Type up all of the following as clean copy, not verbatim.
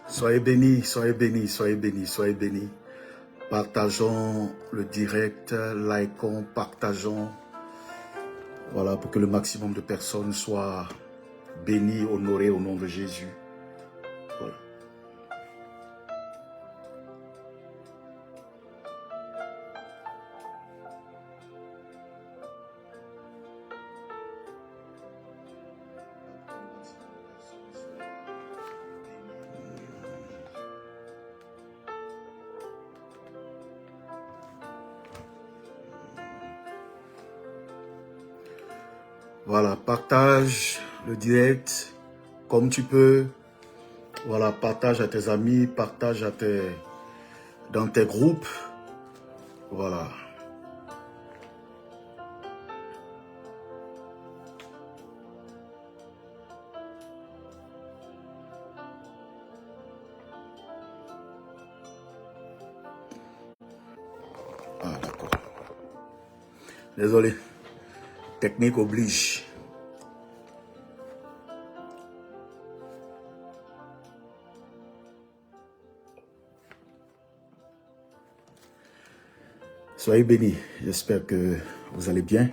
Soyez bénis, soyez bénis, soyez bénis, soyez bénis. Partageons le direct, likons, partageons. Voilà, pour que le maximum de personnes soient bénies, honorées au nom de Jésus. Voilà. Voilà, partage le direct comme tu peux. Voilà, partage à tes amis, partage dans tes groupes. Voilà. Ah, d'accord. Désolé. Technique oblige. Soyez bénis. J'espère que vous allez bien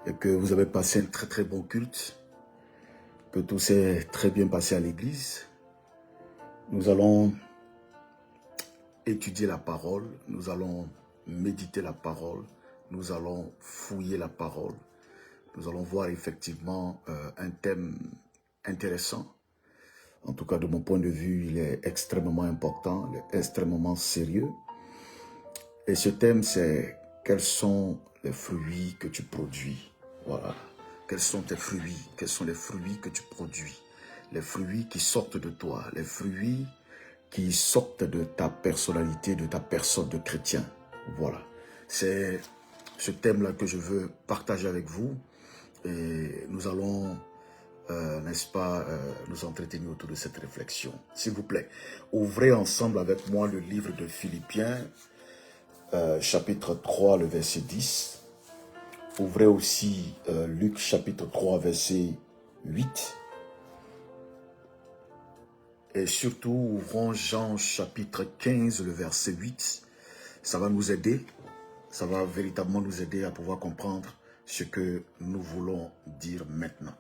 et que vous avez passé un très très bon culte, que tout s'est très bien passé à l'église. Nous allons étudier la parole, nous allons méditer la parole, nous allons fouiller la parole. Nous allons voir effectivement un thème intéressant. En tout cas, de mon point de vue, il est extrêmement important, il est extrêmement sérieux. Et ce thème, c'est quels sont les fruits que tu produis. Voilà. Quels sont tes fruits? Quels sont les fruits que tu produis? Les fruits qui sortent de toi, les fruits qui sortent de ta personnalité, de ta personne de chrétien. Voilà. C'est ce thème-là que je veux partager avec vous. Et nous allons, n'est-ce pas, nous entretenir autour de cette réflexion. S'il vous plaît, ouvrez ensemble avec moi le livre de Philippiens, chapitre 3, le verset 10. Ouvrez aussi Luc, chapitre 3, verset 8. Et surtout, ouvrons Jean, chapitre 15, le verset 8. Ça va nous aider. Ça va véritablement nous aider à pouvoir comprendre ce que nous voulons dire maintenant.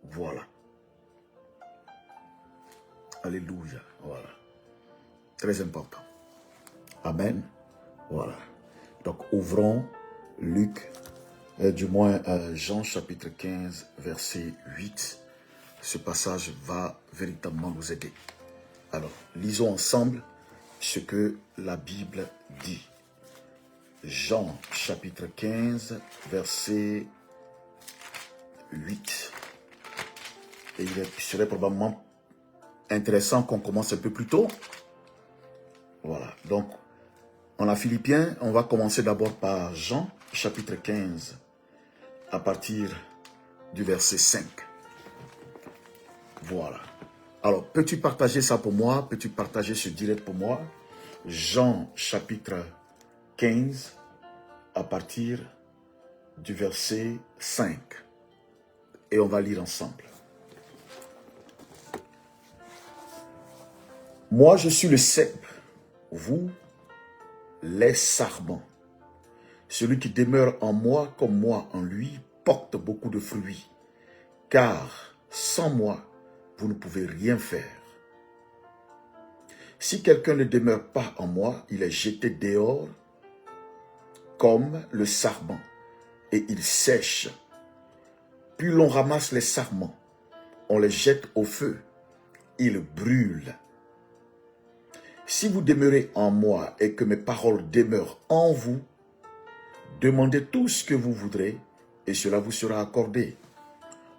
Voilà. Alléluia. Voilà. Très important. Amen. Voilà. Donc, ouvrons Luc, du moins Jean chapitre 15, verset 8. Ce passage va véritablement nous aider. Alors, lisons ensemble ce que la Bible dit. Jean chapitre 15, verset 8. Et il serait probablement intéressant qu'on commence un peu plus tôt. Voilà. Donc, on a Philippiens. On va commencer d'abord par Jean chapitre 15, à partir du verset 5. Voilà. Alors, peux-tu partager ça pour moi? Peux-tu partager ce direct pour moi? Jean chapitre 15, à partir du verset 5. Et on va lire ensemble. Moi, je suis le cep, vous, les sarments. Celui qui demeure en moi comme moi en lui porte beaucoup de fruits. Car sans moi, vous ne pouvez rien faire. Si quelqu'un ne demeure pas en moi, il est jeté dehors comme le sarment et il sèche. Puis l'on ramasse les sarments, on les jette au feu, ils brûlent. Si vous demeurez en moi et que mes paroles demeurent en vous, demandez tout ce que vous voudrez et cela vous sera accordé.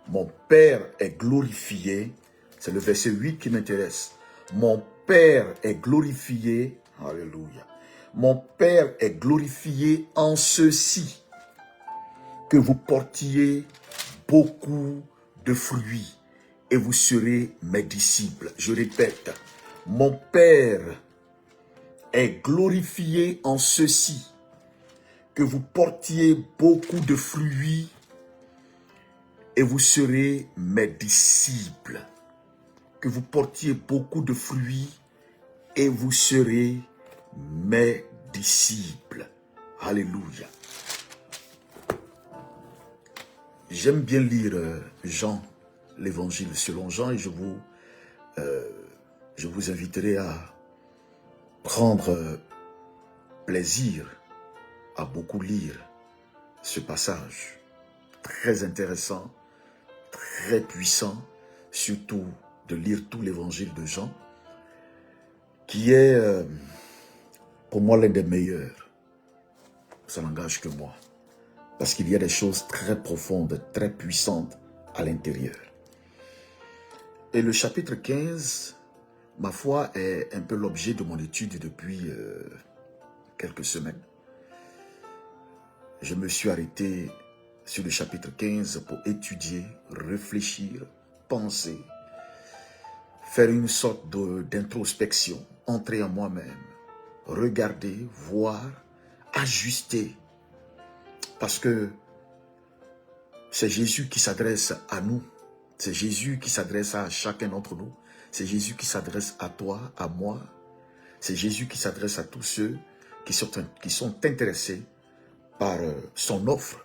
Mon Père est glorifié, c'est le verset 8 qui m'intéresse. Mon Père est glorifié, alléluia. Mon Père est glorifié en ceci, que vous portiez beaucoup de fruits et vous serez mes disciples. Je répète, mon Père est glorifié en ceci, que vous portiez beaucoup de fruits et vous serez mes disciples. que vous portiez beaucoup de fruits et vous serez mes disciples. Alléluia. J'aime bien lire Jean, l'évangile selon Jean, et je vous inviterai à prendre plaisir à beaucoup lire ce passage. Très intéressant, très puissant, surtout de lire tout l'évangile de Jean, qui est pour moi l'un des meilleurs. Ça n'engage que moi. Parce qu'il y a des choses très profondes, très puissantes à l'intérieur. Et le chapitre 15, ma foi, est un peu l'objet de mon étude depuis quelques semaines. Je me suis arrêté sur le chapitre 15 pour étudier, réfléchir, penser, faire une sorte d'introspection, entrer en moi-même, regarder, voir, ajuster. Parce que c'est Jésus qui s'adresse à nous. C'est Jésus qui s'adresse à chacun d'entre nous. C'est Jésus qui s'adresse à toi, à moi. C'est Jésus qui s'adresse à tous ceux qui sont intéressés par son offre.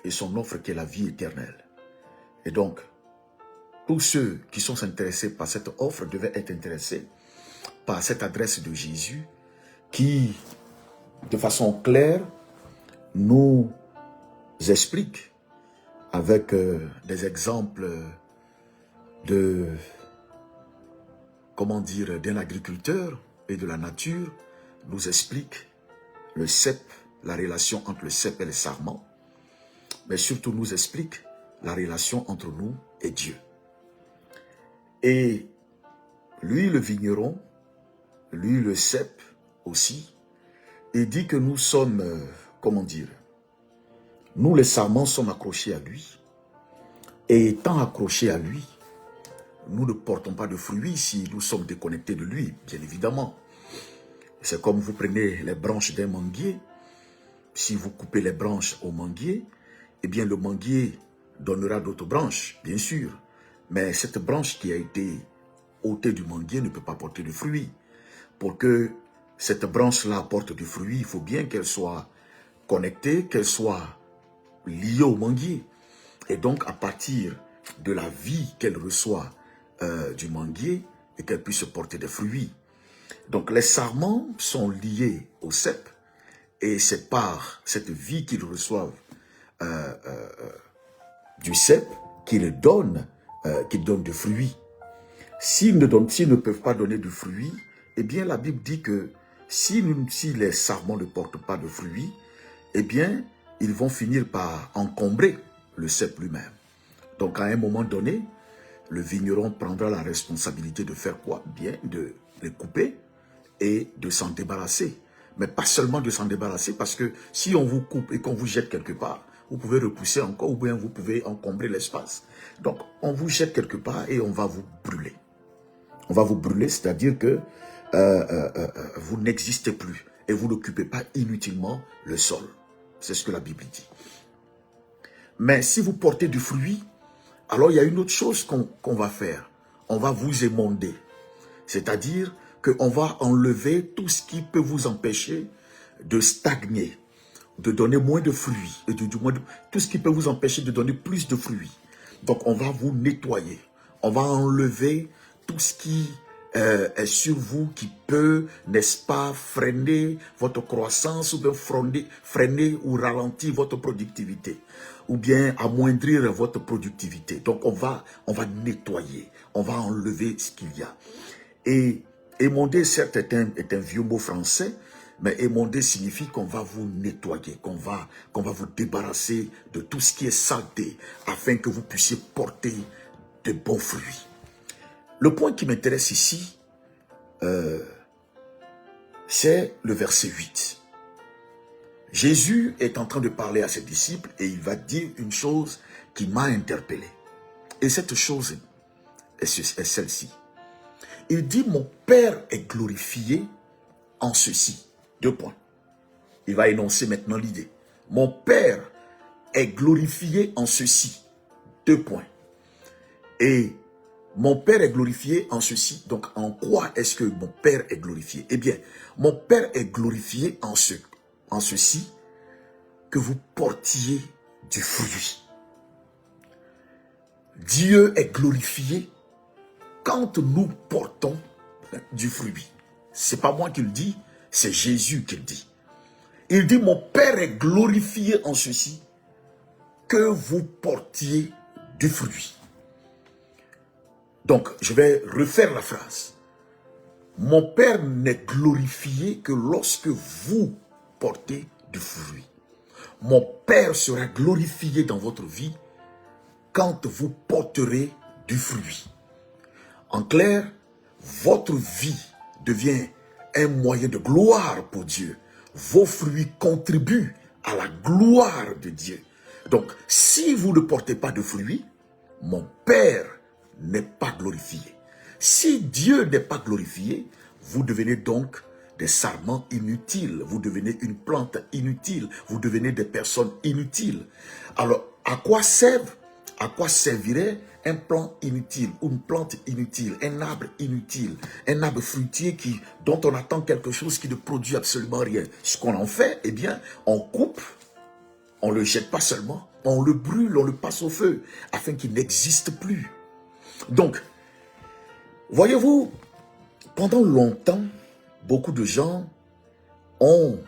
Et son offre qui est la vie éternelle. Et donc, tous ceux qui sont intéressés par cette offre devaient être intéressés par cette adresse de Jésus qui, de façon claire, nous explique avec des exemples de, comment dire, d'un agriculteur et de la nature, nous explique le cep, la relation entre le cep et le sarment, mais surtout nous explique la relation entre nous et Dieu. Et lui, le vigneron, lui, le cep aussi, il dit que nous sommes, comment dire, nous, les sarments, sommes accrochés à lui. Et étant accrochés à lui, nous ne portons pas de fruits si nous sommes déconnectés de lui, bien évidemment. C'est comme vous prenez les branches d'un manguier. Si vous coupez les branches au manguier, eh bien le manguier donnera d'autres branches, bien sûr. Mais cette branche qui a été ôtée du manguier ne peut pas porter de fruits. Pour que cette branche-là porte du fruit, il faut bien qu'elle soit connectée, qu'elle soit liée au manguier. Et donc, à partir de la vie qu'elle reçoit du manguier, et qu'elle puisse porter des fruits. Donc, les sarments sont liés au cep, et c'est par cette vie qu'ils reçoivent du cep qu'ils donnent des fruits. S'ils ne peuvent pas donner de fruits, eh bien, la Bible dit que si les sarments ne portent pas de fruits, eh bien, ils vont finir par encombrer le cep lui-même. Donc, à un moment donné, le vigneron prendra la responsabilité de faire quoi? Bien, de les couper et de s'en débarrasser. Mais pas seulement de s'en débarrasser, parce que si on vous coupe et qu'on vous jette quelque part, vous pouvez repousser encore ou bien vous pouvez encombrer l'espace. Donc, on vous jette quelque part et on va vous brûler. On va vous brûler, c'est-à-dire que vous n'existez plus et vous n'occupez pas inutilement le sol. C'est ce que la Bible dit. Mais si vous portez du fruit, alors il y a une autre chose qu'on va faire. On va vous émonder. C'est-à-dire qu'on va enlever tout ce qui peut vous empêcher de stagner, de donner moins de fruits, et tout ce qui peut vous empêcher de donner plus de fruits. Donc on va vous nettoyer. On va enlever tout ce qui est sur vous qui peut, n'est-ce pas, freiner votre croissance ou bien freiner ou ralentir votre productivité ou bien amoindrir votre productivité. Donc on va nettoyer, on va enlever ce qu'il y a. Et émonder, certes, est un vieux mot français, mais émonder signifie qu'on va vous nettoyer, qu'on va vous débarrasser de tout ce qui est saleté, afin que vous puissiez porter de bons fruits. Le point qui m'intéresse ici, c'est le verset 8. Jésus est en train de parler à ses disciples et il va dire une chose qui m'a interpellé. Et cette chose est celle-ci. Il dit, mon Père est glorifié en ceci. 2 points. Il va énoncer maintenant l'idée. Mon Père est glorifié en ceci. 2 points. Et mon Père est glorifié en ceci. Donc, en quoi est-ce que mon Père est glorifié? Eh bien, mon Père est glorifié en ceci, que vous portiez du fruit. Dieu est glorifié quand nous portons du fruit. C'est pas moi qui le dis, c'est Jésus qui le dit. Il dit, mon Père est glorifié en ceci, que vous portiez du fruit. Donc, je vais refaire la phrase. Mon Père n'est glorifié que lorsque vous portez du fruit. Mon Père sera glorifié dans votre vie quand vous porterez du fruit. En clair, votre vie devient un moyen de gloire pour Dieu. Vos fruits contribuent à la gloire de Dieu. Donc, si vous ne portez pas de fruits, mon Père n'est pas glorifié. Si Dieu n'est pas glorifié, vous devenez donc des sarments inutiles. Vous devenez une plante inutile. Vous devenez des personnes inutiles. Alors, à quoi servirait un plant inutile, ou une plante inutile, un arbre inutile, un arbre fruitier dont on attend quelque chose qui ne produit absolument rien? Ce qu'on en fait, eh bien, on coupe, on ne le jette pas seulement, on le brûle, on le passe au feu, afin qu'il n'existe plus. Donc, voyez-vous, pendant longtemps, beaucoup de gens ont,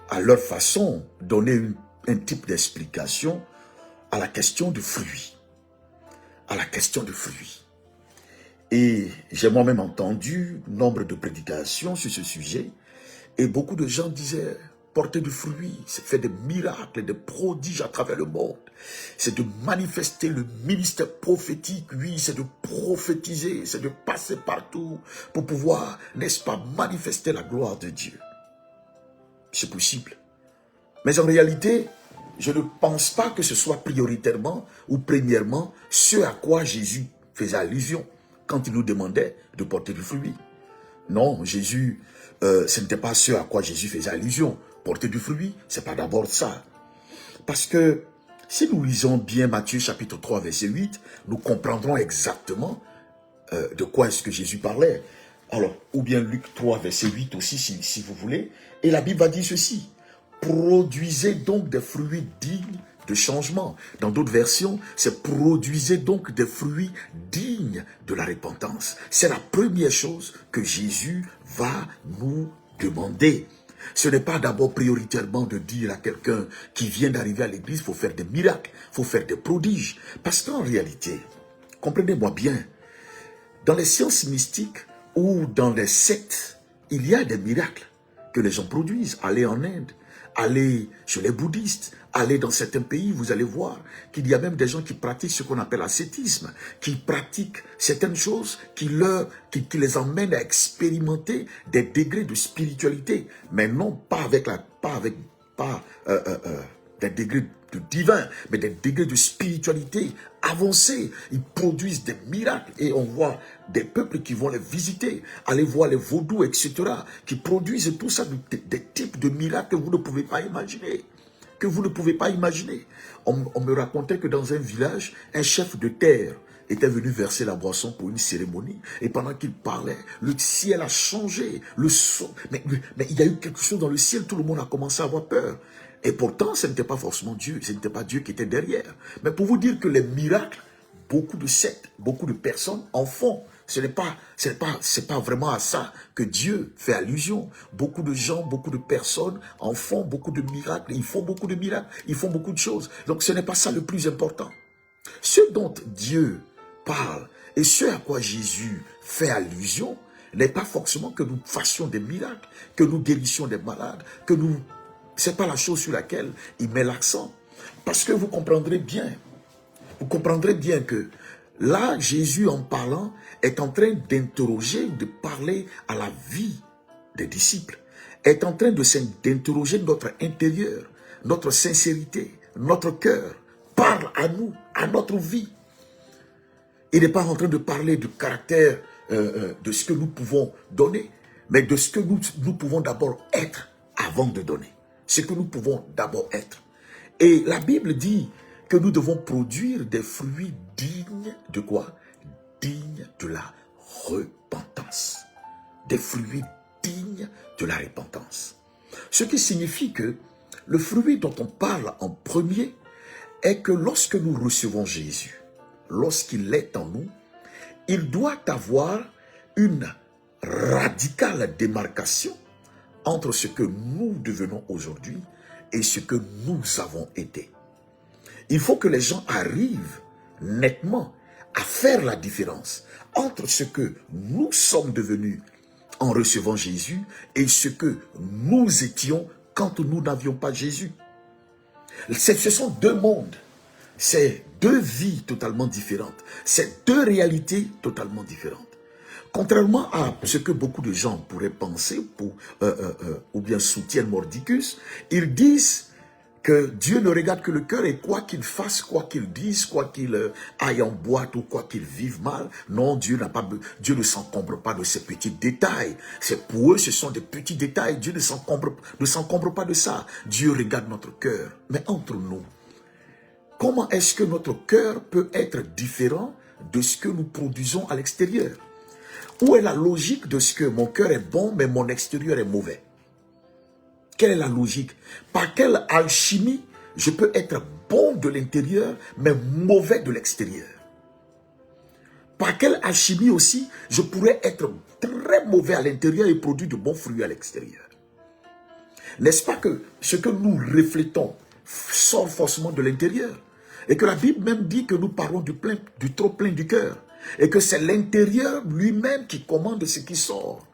à leur façon, donné un type d'explication à la question du fruit. À la question du fruit. Et j'ai moi-même entendu nombre de prédications sur ce sujet, et beaucoup de gens disaient, porter du fruit, c'est faire des miracles, des prodiges à travers le monde. C'est de manifester le ministère prophétique, oui, c'est de prophétiser, c'est de passer partout pour pouvoir, n'est-ce pas, manifester la gloire de Dieu. C'est possible. Mais en réalité, je ne pense pas que ce soit prioritairement ou premièrement ce à quoi Jésus faisait allusion quand il nous demandait de porter du fruit. Non, Jésus, ce n'était pas ce à quoi Jésus faisait allusion. Porter du fruit, ce n'est pas d'abord ça. Parce que si nous lisons bien Matthieu chapitre 3 verset 8, nous comprendrons exactement de quoi est-ce que Jésus parlait. Alors, ou bien Luc 3 verset 8 aussi si vous voulez. Et la Bible va dire ceci. Produisez donc des fruits dignes de changement. Dans d'autres versions, c'est produisez donc des fruits dignes de la repentance. C'est la première chose que Jésus va nous demander. Ce n'est pas d'abord prioritairement de dire à quelqu'un qui vient d'arriver à l'église, il faut faire des miracles, il faut faire des prodiges. Parce qu'en réalité, comprenez-moi bien, dans les sciences mystiques ou dans les sectes, il y a des miracles que les gens produisent. Allez en Inde, allez chez les bouddhistes, allez dans certains pays, vous allez voir qu'il y a même des gens qui pratiquent ce qu'on appelle l'ascétisme, qui pratiquent certaines choses qui les emmènent à expérimenter des degrés de spiritualité, mais non pas des degrés de divin, mais des degrés de spiritualité avancés. Ils produisent des miracles et on voit des peuples qui vont les visiter, aller voir les vaudous, etc., qui produisent tout ça, des types de miracles que vous ne pouvez pas imaginer. Que vous ne pouvez pas imaginer. On me racontait que dans un village, un chef de terre était venu verser la boisson pour une cérémonie. Et pendant qu'il parlait, le ciel a changé. Le son, mais il y a eu quelque chose dans le ciel, tout le monde a commencé à avoir peur. Et pourtant, ce n'était pas forcément Dieu, ce n'était pas Dieu qui était derrière. Mais pour vous dire que les miracles, beaucoup de sectes, beaucoup de personnes en font. Ce n'est pas vraiment à ça que Dieu fait allusion. Beaucoup de gens, beaucoup de personnes en font beaucoup de miracles. Ils font beaucoup de miracles, ils font beaucoup de choses. Donc ce n'est pas ça le plus important. Ce dont Dieu parle et ce à quoi Jésus fait allusion n'est pas forcément que nous fassions des miracles, que nous guérissions des malades, c'est pas la chose sur laquelle il met l'accent. Parce que vous comprendrez bien que là, Jésus, en parlant, est en train d'interroger, de parler à la vie des disciples, est en train d'interroger notre intérieur, notre sincérité, notre cœur. Parle à nous, à notre vie. Il n'est pas en train de parler du caractère de ce que nous pouvons donner, mais de ce que nous pouvons d'abord être avant de donner. Ce que nous pouvons d'abord être. Et la Bible dit que nous devons produire des fruits dignes de quoi? dignes de la repentance. Des fruits dignes de la repentance. Ce qui signifie que le fruit dont on parle en premier est que lorsque nous recevons Jésus, lorsqu'il est en nous, il doit avoir une radicale démarcation entre ce que nous devenons aujourd'hui et ce que nous avons été. Il faut que les gens arrivent nettement à faire la différence entre ce que nous sommes devenus en recevant Jésus et ce que nous étions quand nous n'avions pas Jésus. Ce sont deux mondes, c'est deux vies totalement différentes, c'est deux réalités totalement différentes. Contrairement à ce que beaucoup de gens pourraient penser ou bien soutiennent Mordicus, ils disent que Dieu ne regarde que le cœur et quoi qu'il fasse, quoi qu'il dise, quoi qu'il aille en boîte ou quoi qu'il vive mal, non, Dieu ne s'encombre pas de ces petits détails. Pour eux, ce sont des petits détails. Dieu ne s'encombre pas de ça. Dieu regarde notre cœur. Mais entre nous, comment est-ce que notre cœur peut être différent de ce que nous produisons à l'extérieur? Où est la logique de ce que mon cœur est bon, mais mon extérieur est mauvais? Quelle est la logique? Par quelle alchimie je peux être bon de l'intérieur, mais mauvais de l'extérieur? Par quelle alchimie aussi je pourrais être très mauvais à l'intérieur et produire de bons fruits à l'extérieur? N'est-ce pas que ce que nous reflétons sort forcément de l'intérieur? Et que la Bible même dit que nous parlons du trop plein du cœur. Et que c'est l'intérieur lui-même qui commande ce qui sort.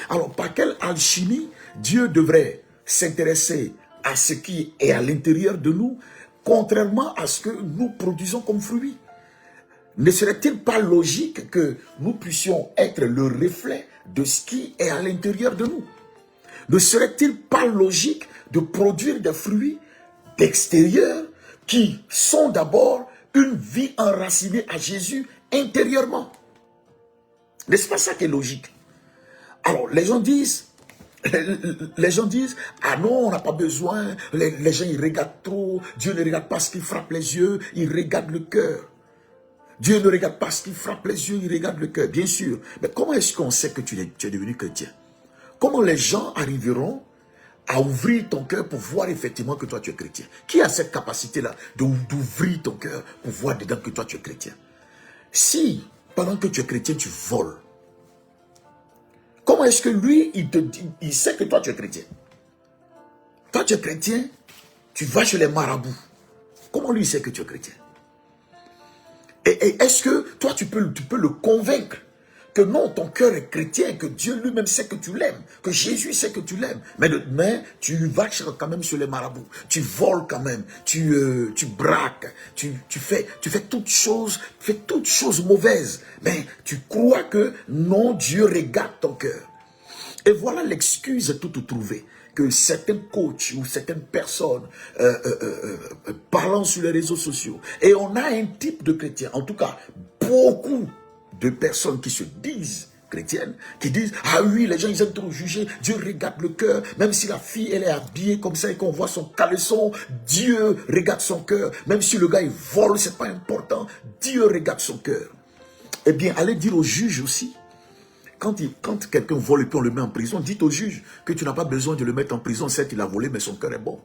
Alors, par quelle alchimie Dieu devrait s'intéresser à ce qui est à l'intérieur de nous, contrairement à ce que nous produisons comme fruits? Ne serait-il pas logique que nous puissions être le reflet de ce qui est à l'intérieur de nous? Ne serait-il pas logique de produire des fruits d'extérieur qui sont d'abord une vie enracinée à Jésus intérieurement? N'est-ce pas ça qui est logique? Alors, les gens disent, ah non, on n'a pas besoin, les gens ils regardent trop, Dieu ne regarde pas ce qui frappe les yeux, il regarde le cœur. Dieu ne regarde pas ce qui frappe les yeux, il regarde le cœur, bien sûr. Mais comment est-ce qu'on sait que tu es devenu chrétien? Comment les gens arriveront à ouvrir ton cœur pour voir effectivement que toi tu es chrétien? Qui a cette capacité-là d'ouvrir ton cœur pour voir dedans que toi tu es chrétien? Si, pendant que tu es chrétien, tu voles, comment est-ce que lui, il sait que toi tu es chrétien? Toi tu es chrétien, tu vas chez les marabouts. Comment lui il sait que tu es chrétien? Et est-ce que toi tu peux le convaincre que non, ton cœur est chrétien, que Dieu lui-même sait que tu l'aimes, que Jésus sait que tu l'aimes, mais tu vas quand même sur les marabouts, tu voles quand même, tu braques, tu fais toutes choses mauvaises, mais tu crois que non, Dieu regarde ton cœur. Et voilà l'excuse toute trouvée que certains coachs ou certaines personnes parlant sur les réseaux sociaux. Et on a un type de chrétien, en tout cas beaucoup de personnes qui se disent chrétiennes, qui disent, ah oui, les gens ils aiment trop juger, Dieu regarde le cœur, même si la fille elle est habillée comme ça et qu'on voit son caleçon, Dieu regarde son cœur, même si le gars il vole, c'est pas important, Dieu regarde son cœur. Eh bien, allez dire au juge aussi, quand quelqu'un vole et puis on le met en prison, dites au juge que tu n'as pas besoin de le mettre en prison, certes il a volé, mais son cœur est bon.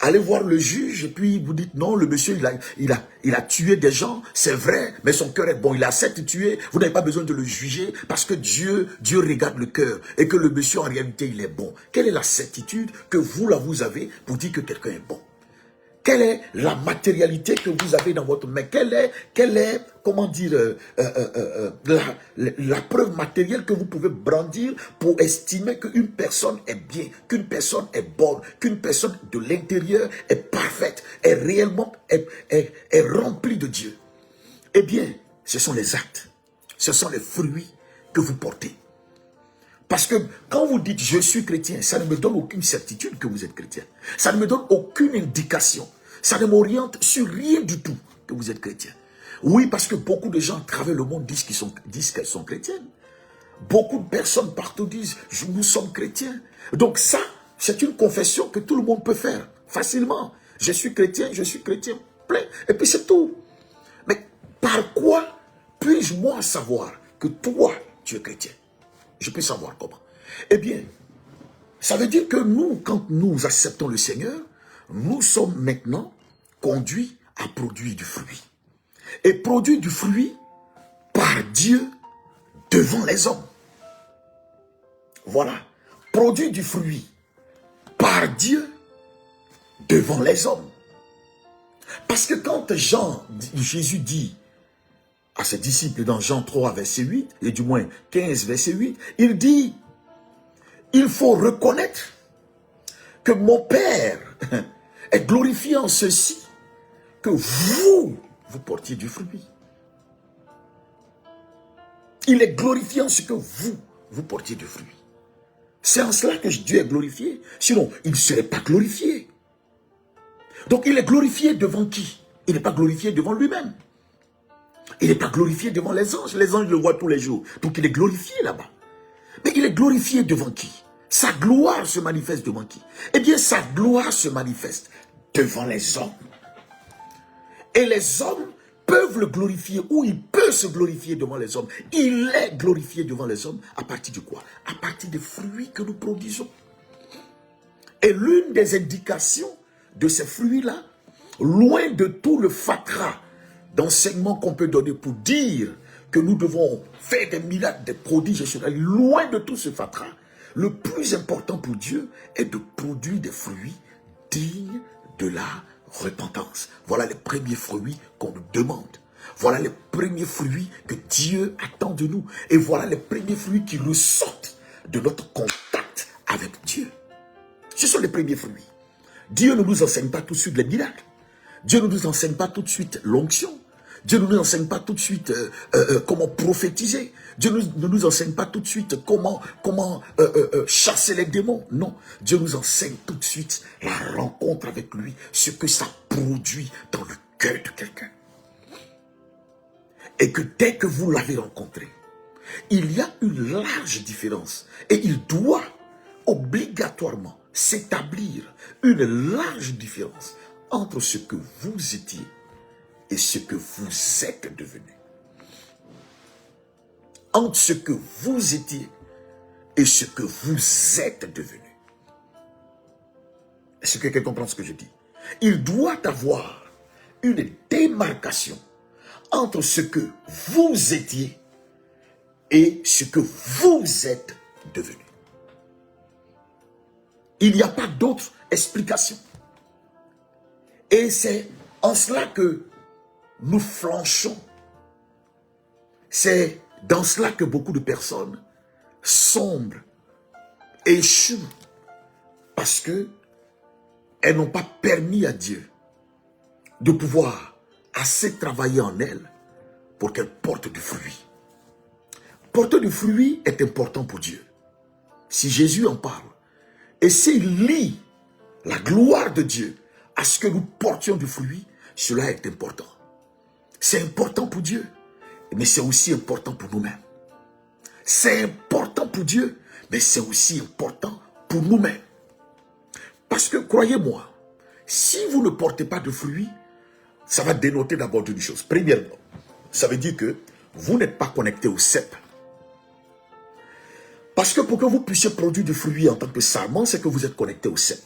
Allez voir le juge et puis vous dites non, le monsieur il a tué des gens, c'est vrai, mais son cœur est bon, il a certes tué, vous n'avez pas besoin de le juger parce que Dieu regarde le cœur et que le monsieur en réalité il est bon. Quelle est la certitude que vous avez pour dire que quelqu'un est bon? Quelle est la matérialité que vous avez dans votre main? Quelle est comment dire, la preuve matérielle que vous pouvez brandir pour estimer qu'une personne est bien, qu'une personne est bonne, qu'une personne de l'intérieur est parfaite, est réellement est remplie de Dieu? Eh bien, ce sont les actes, ce sont les fruits que vous portez. Parce que quand vous dites « je suis chrétien », ça ne me donne aucune certitude que vous êtes chrétien. Ça ne me donne aucune indication. Ça ne m'oriente sur rien du tout que vous êtes chrétien. Oui, parce que beaucoup de gens à travers le monde disent qu'elles sont chrétiennes. Beaucoup de personnes partout disent « nous sommes chrétiens ». Donc ça, c'est une confession que tout le monde peut faire facilement. Je suis chrétien plein. Et puis c'est tout. Mais par quoi puis-je moi savoir que toi, tu es chrétien? Je peux savoir comment. Eh bien, ça veut dire que nous, quand nous acceptons le Seigneur, nous sommes maintenant conduits à produire du fruit. Et produire du fruit par Dieu devant les hommes. Voilà. Produire du fruit par Dieu devant les hommes. Parce que quand Jésus dit à ses disciples dans Jean 3, verset 8, et du moins 15, verset 8, il dit, il faut reconnaître que mon Père est glorifié en ceci, que vous portiez du fruit. Il est glorifié en ce que vous portiez du fruit. C'est en cela que Dieu est glorifié. Sinon, il ne serait pas glorifié. Donc, il est glorifié devant qui? Il n'est pas glorifié devant lui-même. Il n'est pas glorifié devant les anges. Les anges le voient tous les jours. Donc, il est glorifié là-bas. Mais il est glorifié devant qui? Sa gloire se manifeste devant qui? Eh bien, sa gloire se manifeste devant les hommes. Et les hommes peuvent le glorifier, ou il peut se glorifier devant les hommes. Il est glorifié devant les hommes à partir de quoi? À partir des fruits que nous produisons. Et l'une des indications de ces fruits-là, loin de tout le fatras d'enseignement qu'on peut donner pour dire que nous devons faire des miracles, des prodiges, loin de tout ce fatras, le plus important pour Dieu est de produire des fruits dignes de la repentance. Voilà les premiers fruits qu'on nous demande. Voilà les premiers fruits que Dieu attend de nous. Et voilà les premiers fruits qui ressortent de notre contact avec Dieu. Ce sont les premiers fruits. Dieu ne nous enseigne pas tout de suite les miracles. Dieu ne nous enseigne pas tout de suite l'onction. Dieu ne nous enseigne pas tout de suite comment prophétiser. Dieu ne nous enseigne pas tout de suite comment chasser les démons. Non, Dieu nous enseigne tout de suite la rencontre avec lui, ce que ça produit dans le cœur de quelqu'un. Et que dès que vous l'avez rencontré, il y a une large différence. Et il doit obligatoirement s'établir une large différence entre ce que vous étiez et ce que vous êtes devenu. Entre ce que vous étiez et ce que vous êtes devenu. Est-ce que quelqu'un comprend ce que je dis? Il doit avoir une démarcation entre ce que vous étiez et ce que vous êtes devenu. Il n'y a pas d'autre explication. Et c'est en cela que nous flanchons. C'est dans cela que beaucoup de personnes sombrent, échouent, parce que elles n'ont pas permis à Dieu de pouvoir assez travailler en elles pour qu'elles portent du fruit. Porter du fruit est important pour Dieu. Si Jésus en parle, et s'il lie la gloire de Dieu à ce que nous portions du fruit, cela est important. C'est important pour Dieu, mais c'est aussi important pour nous-mêmes. C'est important pour Dieu, mais c'est aussi important pour nous-mêmes. Parce que, croyez-moi, si vous ne portez pas de fruits, ça va dénoter d'abord une chose. Premièrement, ça veut dire que vous n'êtes pas connecté au cep. Parce que pour que vous puissiez produire du fruit en tant que sarment, c'est que vous êtes connecté au cep.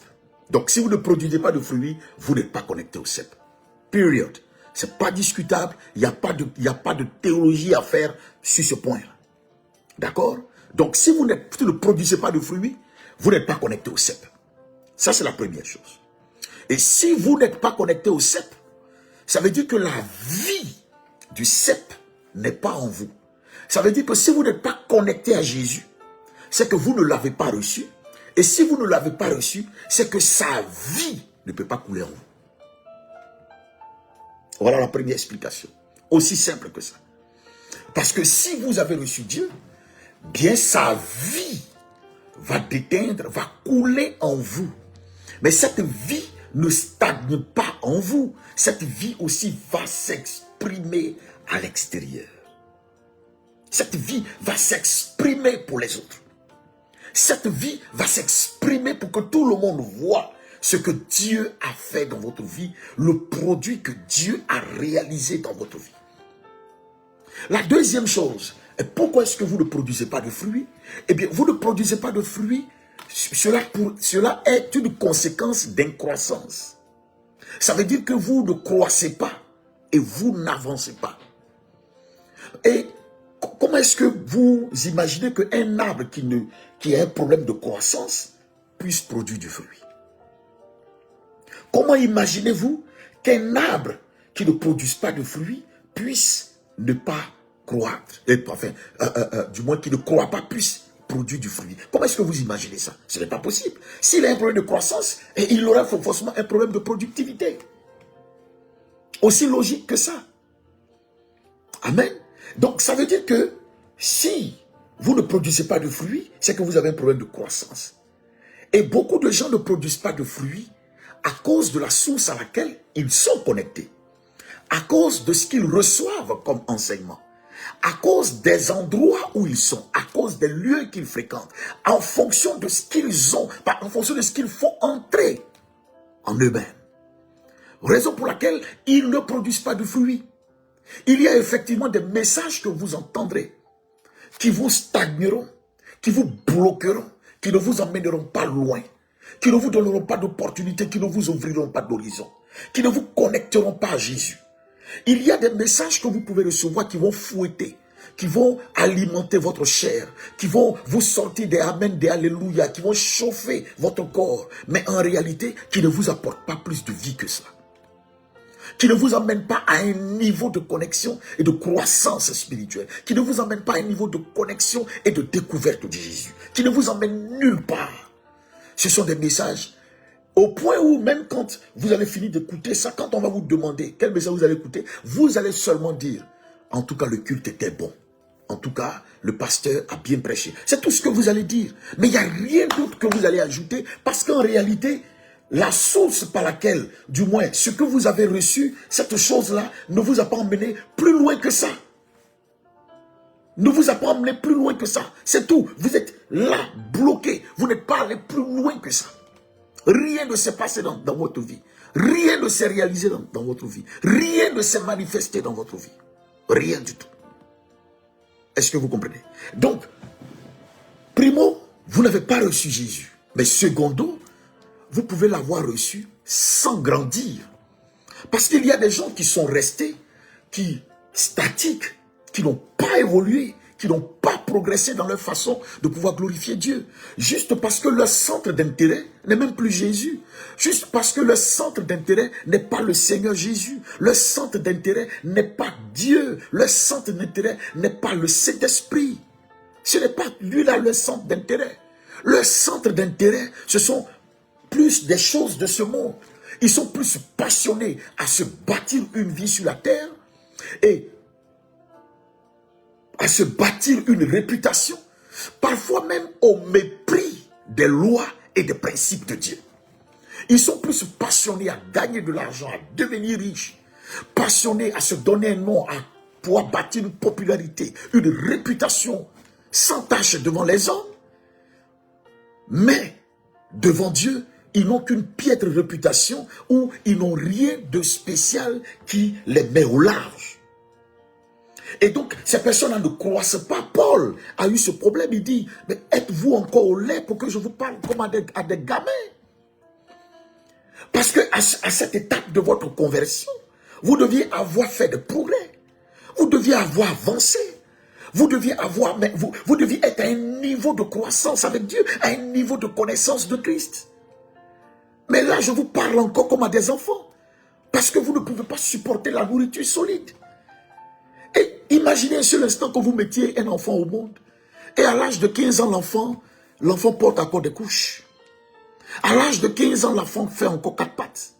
Donc, si vous ne produisez pas de fruits, vous n'êtes pas connecté au cep. Period. C'est pas discutable. Il n'y a pas de théologie à faire sur ce point-là. D'accord? Donc, si vous ne produisez pas de fruits, vous n'êtes pas connecté au cep. Ça, c'est la première chose. Et si vous n'êtes pas connecté au cep, ça veut dire que la vie du cep n'est pas en vous. Ça veut dire que si vous n'êtes pas connecté à Jésus, c'est que vous ne l'avez pas reçu. Et si vous ne l'avez pas reçu, c'est que sa vie ne peut pas couler en vous. Voilà la première explication. Aussi simple que ça. Parce que si vous avez reçu Dieu, bien sa vie va déteindre, va couler en vous. Mais cette vie ne stagne pas en vous. Cette vie aussi va s'exprimer à l'extérieur. Cette vie va s'exprimer pour les autres. Cette vie va s'exprimer pour que tout le monde voit ce que Dieu a fait dans votre vie, le produit que Dieu a réalisé dans votre vie. La deuxième chose, pourquoi est-ce que vous ne produisez pas de fruits? Eh bien, vous ne produisez pas de fruits, cela est une conséquence d'incroissance. Ça veut dire que vous ne croissez pas et vous n'avancez pas. Et comment est-ce que vous imaginez qu'un arbre qui a un problème de croissance puisse produire du fruit? Comment imaginez-vous qu'un arbre qui ne produise pas de fruits puisse ne pas croître, du moins qui ne croît pas puisse produire du fruit? Comment est-ce que vous imaginez ça? Ce n'est pas possible. S'il a un problème de croissance, il aura forcément un problème de productivité. Aussi logique que ça. Amen. Donc ça veut dire que si vous ne produisez pas de fruits, c'est que vous avez un problème de croissance. Et beaucoup de gens ne produisent pas de fruits à cause de la source à laquelle ils sont connectés, à cause de ce qu'ils reçoivent comme enseignement, à cause des endroits où ils sont, à cause des lieux qu'ils fréquentent, en fonction de ce qu'ils ont, en fonction de ce qu'ils font entrer en eux-mêmes. Raison pour laquelle ils ne produisent pas de fruits. Il y a effectivement des messages que vous entendrez qui vous stagneront, qui vous bloqueront, qui ne vous emmèneront pas loin, qui ne vous donneront pas d'opportunité, qui ne vous ouvriront pas d'horizon, qui ne vous connecteront pas à Jésus. Il y a des messages que vous pouvez recevoir qui vont fouetter, qui vont alimenter votre chair, qui vont vous sortir des amen, des alléluia, qui vont chauffer votre corps, mais en réalité, qui ne vous apportent pas plus de vie que cela. Qui ne vous emmène pas à un niveau de connexion et de croissance spirituelle, qui ne vous emmène pas à un niveau de connexion et de découverte de Jésus, qui ne vous emmène nulle part. Ce sont des messages au point où même quand vous allez finir d'écouter ça, quand on va vous demander quel message vous allez écouter, vous allez seulement dire, en tout cas le culte était bon, en tout cas le pasteur a bien prêché. C'est tout ce que vous allez dire, mais il n'y a rien d'autre que vous allez ajouter, parce qu'en réalité, la source par laquelle, du moins, ce que vous avez reçu, cette chose-là, ne vous a pas emmené plus loin que ça. Ne vous a pas emmené plus loin que ça. C'est tout. Vous êtes là, bloqué. Vous n'êtes pas allé plus loin que ça. Rien ne s'est passé dans votre vie. Rien ne s'est réalisé dans votre vie. Rien ne s'est manifesté dans votre vie. Rien du tout. Est-ce que vous comprenez? Donc, primo, vous n'avez pas reçu Jésus. Mais secondo, vous pouvez l'avoir reçu sans grandir. Parce qu'il y a des gens qui sont restés, qui statiques, qui n'ont pas évolué, qui n'ont pas progressé dans leur façon de pouvoir glorifier Dieu. Juste parce que leur centre d'intérêt n'est même plus Jésus. Juste parce que leur centre d'intérêt n'est pas le Seigneur Jésus. Leur centre d'intérêt n'est pas Dieu. Leur centre d'intérêt n'est pas le Saint-Esprit. Ce n'est pas lui-là leur centre d'intérêt. Leur centre d'intérêt, ce sont plus des choses de ce monde. Ils sont plus passionnés à se bâtir une vie sur la terre et à se bâtir une réputation, parfois même au mépris des lois et des principes de Dieu. Ils sont plus passionnés à gagner de l'argent, à devenir riches, passionnés à se donner un nom, à pouvoir bâtir une popularité, une réputation sans tache devant les hommes, mais devant Dieu, ils n'ont qu'une piètre réputation où ils n'ont rien de spécial qui les met au large. Et donc, ces personnes-là ne croissent pas. Paul a eu ce problème. Il dit, mais êtes-vous encore au lait pour que je vous parle comme à des gamins? Parce qu'à cette étape de votre conversion, vous deviez avoir fait de progrès. Vous deviez avoir avancé. Vous deviez être à un niveau de croissance avec Dieu, à un niveau de connaissance de Christ. Mais là, je vous parle encore comme à des enfants. Parce que vous ne pouvez pas supporter la nourriture solide. Et imaginez un seul instant que vous mettiez un enfant au monde. Et à l'âge de 15 ans, l'enfant porte encore des couches. À l'âge de 15 ans, l'enfant fait encore 4 pattes.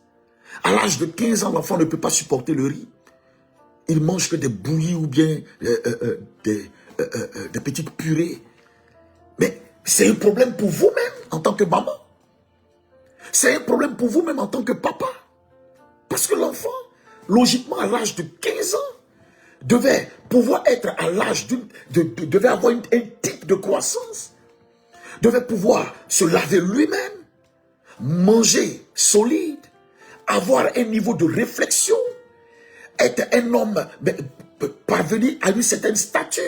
À l'âge de 15 ans, l'enfant ne peut pas supporter le riz. Il mange que des bouillies ou bien des petites purées. Mais c'est un problème pour vous-même en tant que maman. C'est un problème pour vous-même en tant que papa. Parce que l'enfant, logiquement, à l'âge de 15 ans, devait pouvoir être à l'âge devait avoir un type de croissance, devait pouvoir se laver lui-même, manger solide, avoir un niveau de réflexion, être un homme peut parvenir à une certaine stature.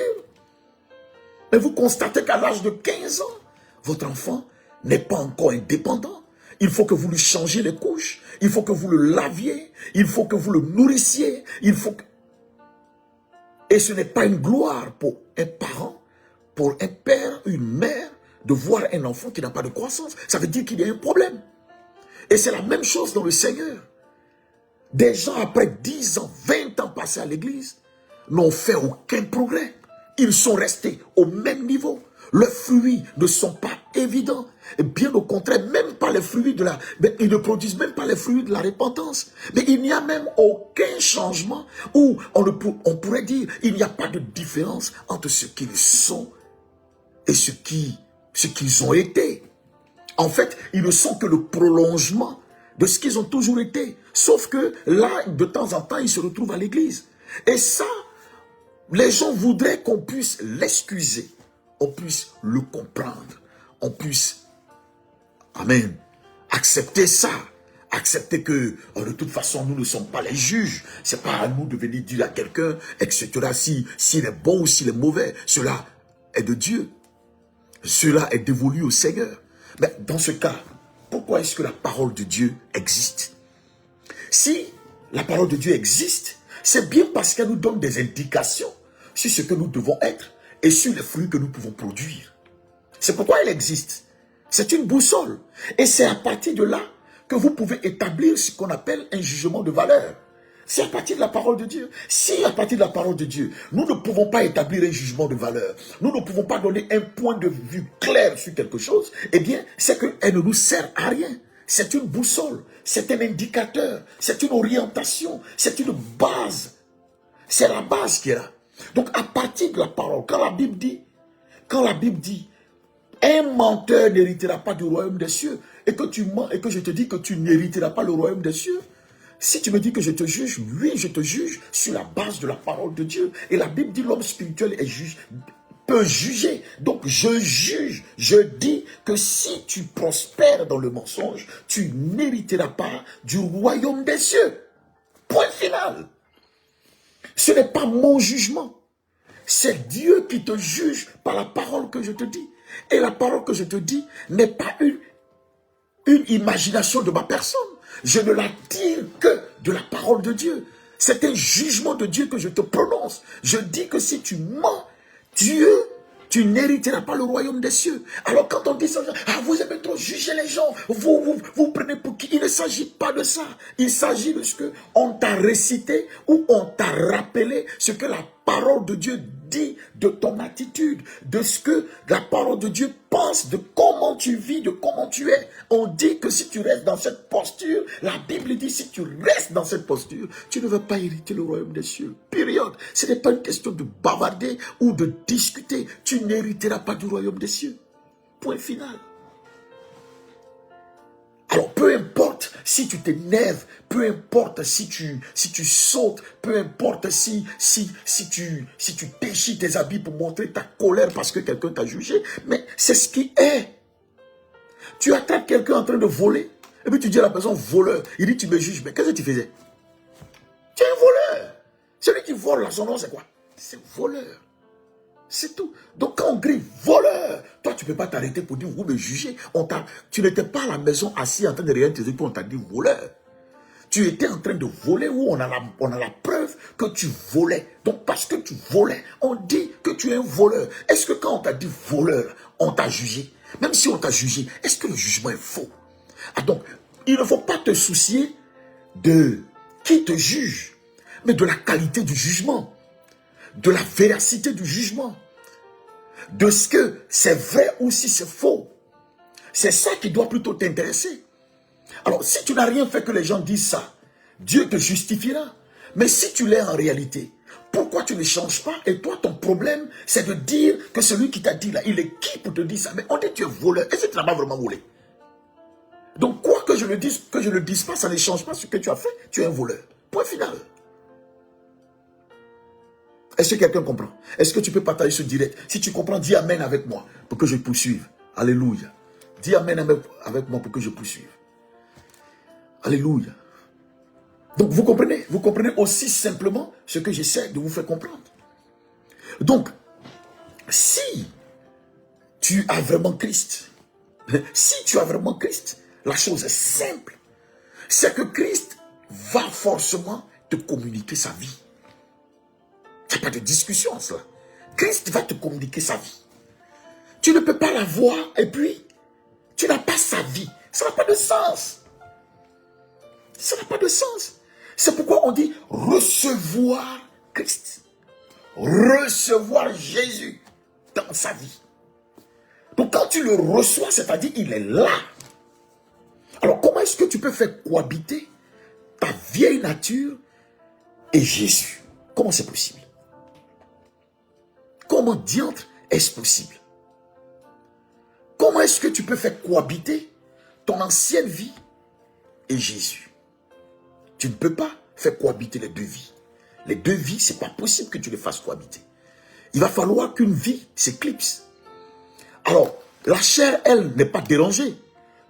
Mais vous constatez qu'à l'âge de 15 ans, votre enfant n'est pas encore indépendant. Il faut que vous lui changiez les couches. Il faut que vous le laviez. Il faut que vous le nourrissiez. Et ce n'est pas une gloire pour un parent, pour un père, une mère, de voir un enfant qui n'a pas de croissance. Ça veut dire qu'il y a un problème. Et c'est la même chose dans le Seigneur. Des gens, après 10 ans, 20 ans passés à l'église, n'ont fait aucun progrès. Ils sont restés au même niveau. Leurs fruits ne sont pas évidents. Et bien au contraire, même pas les fruits de la... Ils ne produisent même pas les fruits de la repentance. Mais il n'y a même aucun changement où on pourrait dire il n'y a pas de différence entre ce qu'ils sont et ce qu'ils ont été. En fait, ils ne sont que le prolongement de ce qu'ils ont toujours été. Sauf que là, de temps en temps, ils se retrouvent à l'église. Et ça, les gens voudraient qu'on puisse l'excuser, on puisse le comprendre, on puisse, amen, accepter ça, accepter que de toute façon nous ne sommes pas les juges, c'est pas à nous de venir dire à quelqu'un, etc. S'il est bon ou s'il est mauvais, cela est de Dieu, cela est dévolu au Seigneur. Mais dans ce cas, pourquoi est-ce que la parole de Dieu existe? Si la parole de Dieu existe, c'est bien parce qu'elle nous donne des indications sur ce que nous devons être et sur les fruits que nous pouvons produire. C'est pourquoi elle existe. C'est une boussole. Et c'est à partir de là que vous pouvez établir ce qu'on appelle un jugement de valeur. C'est à partir de la parole de Dieu. Si à partir de la parole de Dieu, nous ne pouvons pas établir un jugement de valeur, nous ne pouvons pas donner un point de vue clair sur quelque chose, eh bien, c'est qu'elle ne nous sert à rien. C'est une boussole, c'est un indicateur, c'est une orientation, c'est une base. C'est la base qui est là. Donc, à partir de la parole, quand la Bible dit, un menteur n'héritera pas du royaume des cieux, et que tu mens, et que je te dis que tu n'hériteras pas le royaume des cieux, si tu me dis que je te juge, oui, je te juge sur la base de la parole de Dieu. Et la Bible dit l'homme spirituel est juge, peut juger. Donc, je juge, je dis que si tu prospères dans le mensonge, tu n'hériteras pas du royaume des cieux. Point final. Ce n'est pas mon jugement. C'est Dieu qui te juge par la parole que je te dis. Et la parole que je te dis n'est pas une imagination de ma personne. Je ne la tire que de la parole de Dieu. C'est un jugement de Dieu que je te prononce. Je dis que si tu mens, Dieu, tu n'hériteras pas le royaume des cieux. Alors quand on dit ça, vous aimez trop juger les gens, vous prenez pour qui? Il ne s'agit pas de ça. Il s'agit de ce qu'on t'a récité ou on t'a rappelé ce que la parole de Dieu dit de ton attitude, de ce que la parole de Dieu pense, de comment tu vis, de comment tu es. On dit que si tu restes dans cette posture, la Bible dit si tu restes dans cette posture, tu ne vas pas hériter le royaume des cieux. Période. Ce n'est pas une question de bavarder ou de discuter. Tu n'hériteras pas du royaume des cieux. Point final. Alors, peu importe si tu t'énerves, peu importe si tu sautes, peu importe si tu déchires tes habits pour montrer ta colère parce que quelqu'un t'a jugé, mais c'est ce qui est. Tu attrapes quelqu'un en train de voler, et puis tu dis à la personne voleur, il dit tu me juges, mais qu'est-ce que tu faisais? Tu es un voleur. Celui qui vole là, son nom c'est quoi? C'est voleur. C'est tout. Donc quand on crie voleur, toi tu ne peux pas t'arrêter pour dire vous me jugez. Tu n'étais pas à la maison assis en train de regarder tes yeux, puis on t'a dit voleur. Tu étais en train de voler où on a la preuve que tu volais. Donc parce que tu volais, on dit que tu es un voleur. Est-ce que quand on t'a dit voleur, on t'a jugé? Même si on t'a jugé, est-ce que le jugement est faux? Ah donc, il ne faut pas te soucier de qui te juge, mais de la qualité du jugement, de la véracité du jugement, de ce que c'est vrai ou si c'est faux. C'est ça qui doit plutôt t'intéresser. Alors, si tu n'as rien fait que les gens disent ça, Dieu te justifiera. Mais si tu l'es en réalité, pourquoi tu ne changes pas? Et toi, ton problème, c'est de dire que celui qui t'a dit là, il est qui pour te dire ça? Mais on dit que tu es voleur. Est-ce que tu n'as pas vraiment volé? Donc, quoi que je ne dise pas, ça ne change pas ce que tu as fait. Tu es un voleur. Point final. Est-ce que quelqu'un comprend? Est-ce que tu peux partager ce direct? Si tu comprends, dis Amen avec moi pour que je poursuive. Alléluia. Dis Amen avec moi pour que je poursuive. Alléluia. Donc vous comprenez aussi simplement ce que j'essaie de vous faire comprendre. Donc, si tu as vraiment Christ, la chose est simple. C'est que Christ va forcément te communiquer sa vie. Il n'y a pas de discussion à cela. Christ va te communiquer sa vie. Tu ne peux pas la voir et puis tu n'as pas sa vie. Ça n'a pas de sens. Ça n'a pas de sens. C'est pourquoi on dit recevoir Christ. Recevoir Jésus dans sa vie. Donc quand tu le reçois, c'est-à-dire il est là. Alors comment est-ce que tu peux faire cohabiter ta vieille nature et Jésus? Comment c'est possible? Comment diantre est-ce possible? Comment est-ce que tu peux faire cohabiter ton ancienne vie et Jésus? Tu ne peux pas faire cohabiter les deux vies. Les deux vies, ce n'est pas possible que tu les fasses cohabiter. Il va falloir qu'une vie s'éclipse. Alors, la chair, elle, n'est pas dérangée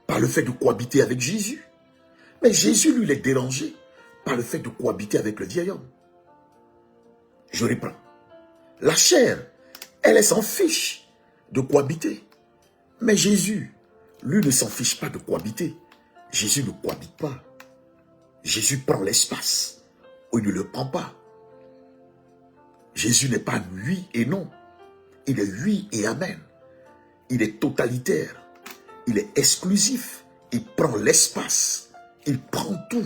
par le fait de cohabiter avec Jésus. Mais Jésus, lui, est dérangé par le fait de cohabiter avec le vieil homme. Je reprends. La chair, elle s'en fiche de cohabiter. Mais Jésus, lui, ne s'en fiche pas de cohabiter. Jésus ne cohabite pas. Jésus prend l'espace où il ne le prend pas. Jésus n'est pas oui et non. Il est oui et amen. Il est totalitaire. Il est exclusif. Il prend l'espace. Il prend tout.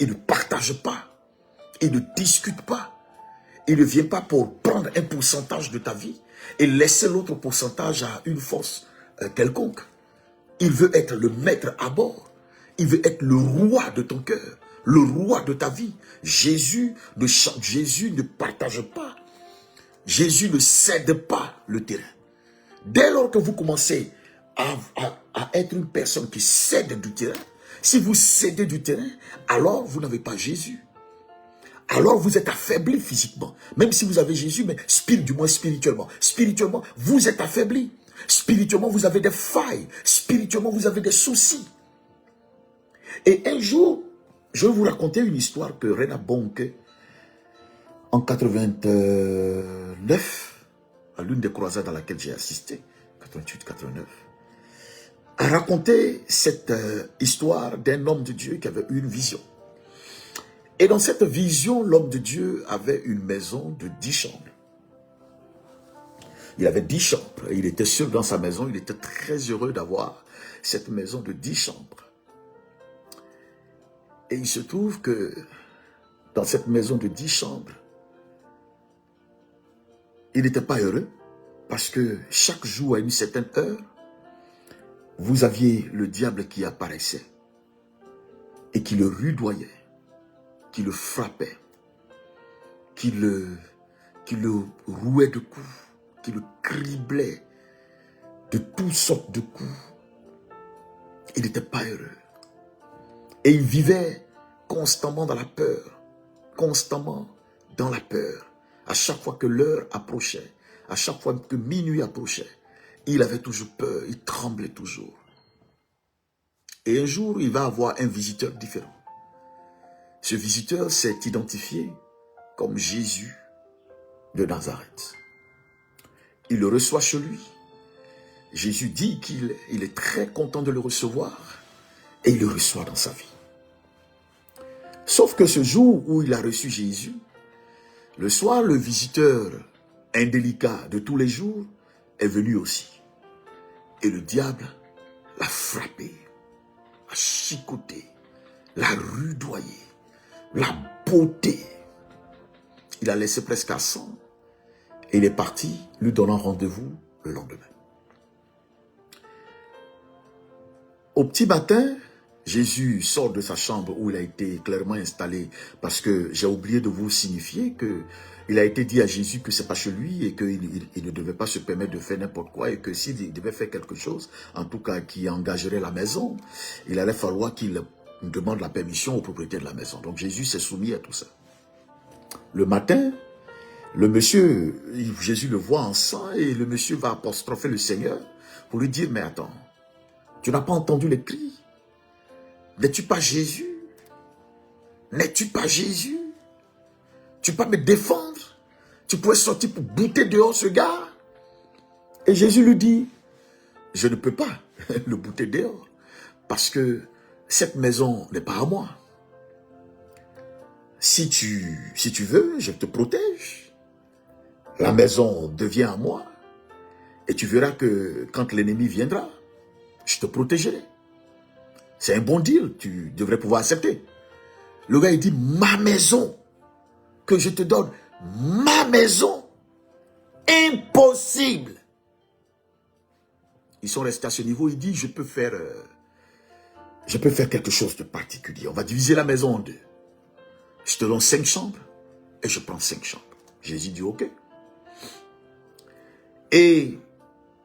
Il ne partage pas. Il ne discute pas. Il ne vient pas pour prendre un pourcentage de ta vie et laisser l'autre pourcentage à une force quelconque. Il veut être le maître à bord. Il veut être le roi de ton cœur, le roi de ta vie. Jésus ne partage pas. Jésus ne cède pas le terrain. Dès lors que vous commencez à être une personne qui cède du terrain, si vous cédez du terrain, alors vous n'avez pas Jésus. Alors vous êtes affaibli physiquement. Même si vous avez Jésus, mais du moins spirituellement. Spirituellement, vous êtes affaibli. Spirituellement, vous avez des failles. Spirituellement, vous avez des soucis. Et un jour, je vais vous raconter une histoire que Reinhard Bonnke, en 89, à l'une des croisades à laquelle j'ai assisté, 88-89, a raconté cette histoire d'un homme de Dieu qui avait eu une vision. Et dans cette vision, l'homme de Dieu avait une maison de 10 chambres. Il avait 10 chambres. Il était seul dans sa maison. Il était très heureux d'avoir cette maison de 10 chambres. Et il se trouve que dans cette maison de 10 chambres, il n'était pas heureux parce que chaque jour à une certaine heure, vous aviez le diable qui apparaissait et qui le rudoyait, qui le frappait, qui le rouait de coups, qui le criblait de toutes sortes de coups. Il n'était pas heureux. Et il vivait constamment dans la peur, constamment dans la peur. À chaque fois que l'heure approchait, à chaque fois que minuit approchait, il avait toujours peur, il tremblait toujours. Et un jour, il va avoir un visiteur différent. Ce visiteur s'est identifié comme Jésus de Nazareth. Il le reçoit chez lui. Jésus dit qu'il est très content de le recevoir et il le reçoit dans sa vie. Sauf que ce jour où il a reçu Jésus, le soir, le visiteur indélicat de tous les jours est venu aussi. Et le diable l'a frappé, l'a chicoté, l'a rudoyé, l'a botté. Il a laissé presque à 100 et il est parti, lui donnant rendez-vous le lendemain. Au petit matin, Jésus sort de sa chambre où il a été clairement installé, parce que j'ai oublié de vous signifier qu'il a été dit à Jésus que ce n'est pas chez lui et qu'il ne devait pas se permettre de faire n'importe quoi et que s'il devait faire quelque chose, en tout cas qui engagerait la maison, il allait falloir qu'il demande la permission au propriétaire de la maison. Donc Jésus s'est soumis à tout ça. Le matin, le monsieur, Jésus le voit en sang et le monsieur va apostropher le Seigneur pour lui dire, mais attends, tu n'as pas entendu les cris? N'es-tu pas Jésus N'es-tu pas Jésus? Tu peux me défendre? Tu pourrais sortir pour bouter dehors ce gars? Et Jésus lui dit, je ne peux pas le bouter dehors, parce que cette maison n'est pas à moi. Si tu veux, je te protège. La maison devient à moi. Et tu verras que quand l'ennemi viendra, je te protégerai. C'est un bon deal, tu devrais pouvoir accepter. Le gars, il dit, ma maison, que je te donne, ma maison, impossible. Ils sont restés à ce niveau, il dit, je peux faire quelque chose de particulier. On va diviser la maison en deux. Je te donne 5 chambres et je prends 5 chambres. Jésus dit, ok. Et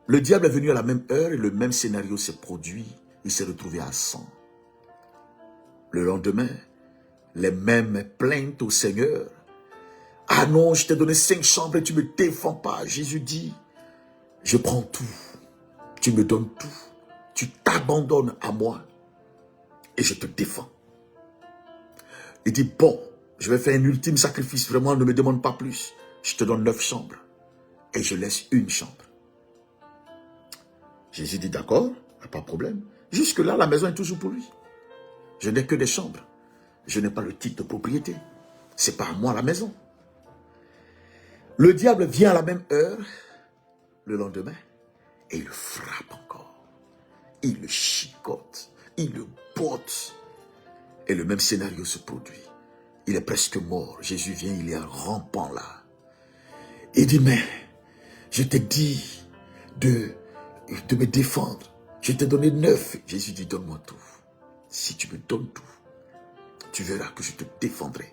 le diable est venu à la même heure et le même scénario s'est produit. Il s'est retrouvé à 100. Le lendemain, les mêmes plaintes au Seigneur. Ah non, je t'ai donné 5 chambres et tu ne me défends pas. Jésus dit, je prends tout. Tu me donnes tout. Tu t'abandonnes à moi et je te défends. Il dit, bon, je vais faire un ultime sacrifice. Vraiment, ne me demande pas plus. Je te donne 9 chambres et je laisse 1 chambre. Jésus dit, d'accord, pas de problème. Jusque-là, la maison est toujours pour lui. Je n'ai que des chambres. Je n'ai pas le titre de propriété. C'est pas à moi la maison. Le diable vient à la même heure, le lendemain, et il le frappe encore. Il le chicote, il le botte. Et le même scénario se produit. Il est presque mort. Jésus vient, il est rampant là. Il dit, mais je t'ai dit de me défendre. Je t'ai donné 9. Jésus dit, donne-moi tout. Si tu me donnes tout, tu verras que je te défendrai.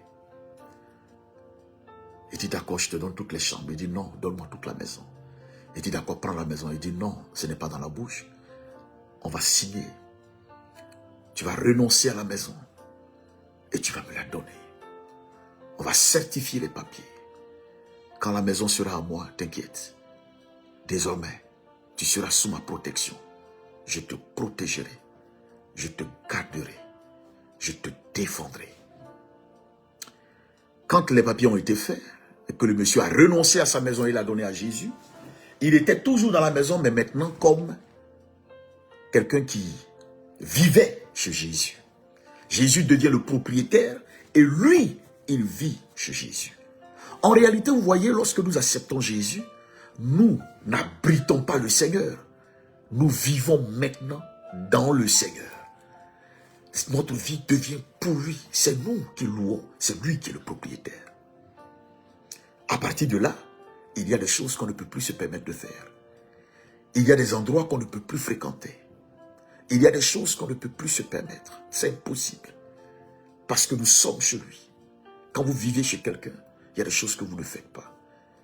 Il dit, d'accord, je te donne toutes les chambres. Il dit, non, donne-moi toute la maison. Il dit, d'accord, prends la maison. Il dit, non, ce n'est pas dans la bouche. On va signer. Tu vas renoncer à la maison et tu vas me la donner. On va certifier les papiers. Quand la maison sera à moi, t'inquiète. Désormais, tu seras sous ma protection. Je te protégerai. Je te garderai. Je te défendrai. Quand les papiers ont été faits, et que le monsieur a renoncé à sa maison et l'a donné à Jésus, il était toujours dans la maison, mais maintenant comme quelqu'un qui vivait chez Jésus. Jésus devient le propriétaire et lui, il vit chez Jésus. En réalité, vous voyez, lorsque nous acceptons Jésus, nous n'abritons pas le Seigneur. Nous vivons maintenant dans le Seigneur. Notre vie devient pour lui. C'est nous qui louons. C'est lui qui est le propriétaire. À partir de là, il y a des choses qu'on ne peut plus se permettre de faire. Il y a des endroits qu'on ne peut plus fréquenter. Il y a des choses qu'on ne peut plus se permettre. C'est impossible. Parce que nous sommes chez lui. Quand vous vivez chez quelqu'un, il y a des choses que vous ne faites pas.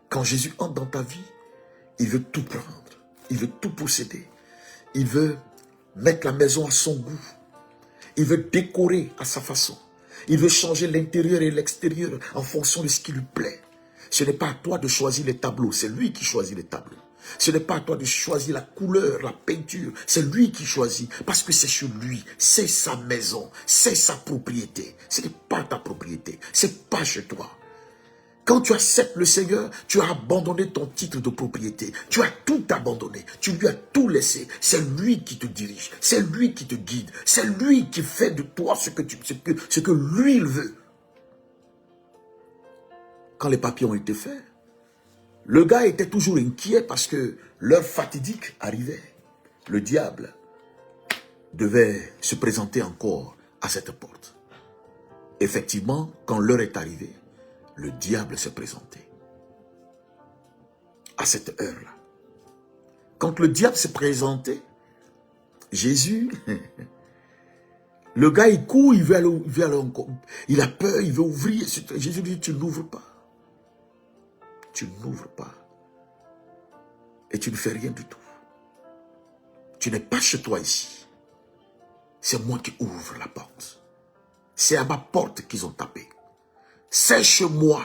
Quand Jésus entre dans ta vie, il veut tout prendre. Il veut tout posséder. Il veut mettre la maison à son goût. Il veut décorer à sa façon. Il veut changer l'intérieur et l'extérieur en fonction de ce qui lui plaît. Ce n'est pas à toi de choisir les tableaux, c'est lui qui choisit les tableaux. Ce n'est pas à toi de choisir la couleur, la peinture, c'est lui qui choisit. Parce que c'est chez lui, c'est sa maison, c'est sa propriété. Ce n'est pas ta propriété, c'est pas chez toi. Quand tu acceptes le Seigneur, tu as abandonné ton titre de propriété. Tu as tout abandonné. Tu lui as tout laissé. C'est lui qui te dirige. C'est lui qui te guide. C'est lui qui fait de toi ce que lui il veut. Quand les papiers ont été faits, le gars était toujours inquiet parce que l'heure fatidique arrivait. Le diable devait se présenter encore à cette porte. Effectivement, quand l'heure est arrivée, le diable s'est présenté à cette heure-là. Quand le diable s'est présenté, Jésus, le gars il court, il veut aller encore. Il a peur, il veut ouvrir. Jésus dit, tu n'ouvres pas. Tu n'ouvres pas. Et tu ne fais rien du tout. Tu n'es pas chez toi ici. C'est moi qui ouvre la porte. C'est à ma porte qu'ils ont tapé. C'est chez moi.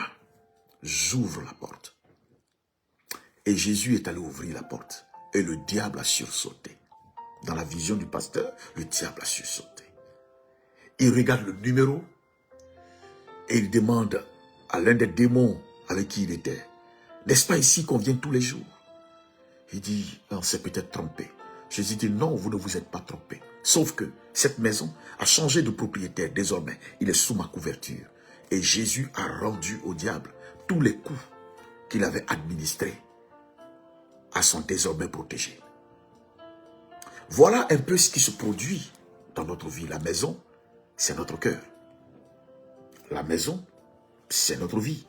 J'ouvre la porte. Et Jésus est allé ouvrir la porte. Et le diable a sursauté. Dans la vision du pasteur, le diable a sursauté. Il regarde le numéro. Et il demande à l'un des démons avec qui il était, n'est-ce pas ici qu'on vient tous les jours? Il dit, on s'est peut-être trompé. Jésus dit, non, vous ne vous êtes pas trompé. Sauf que cette maison a changé de propriétaire. Désormais, il est sous ma couverture. Et Jésus a rendu au diable tous les coups qu'il avait administrés à son désormais protégé. Voilà un peu ce qui se produit dans notre vie. La maison, c'est notre cœur. La maison, c'est notre vie.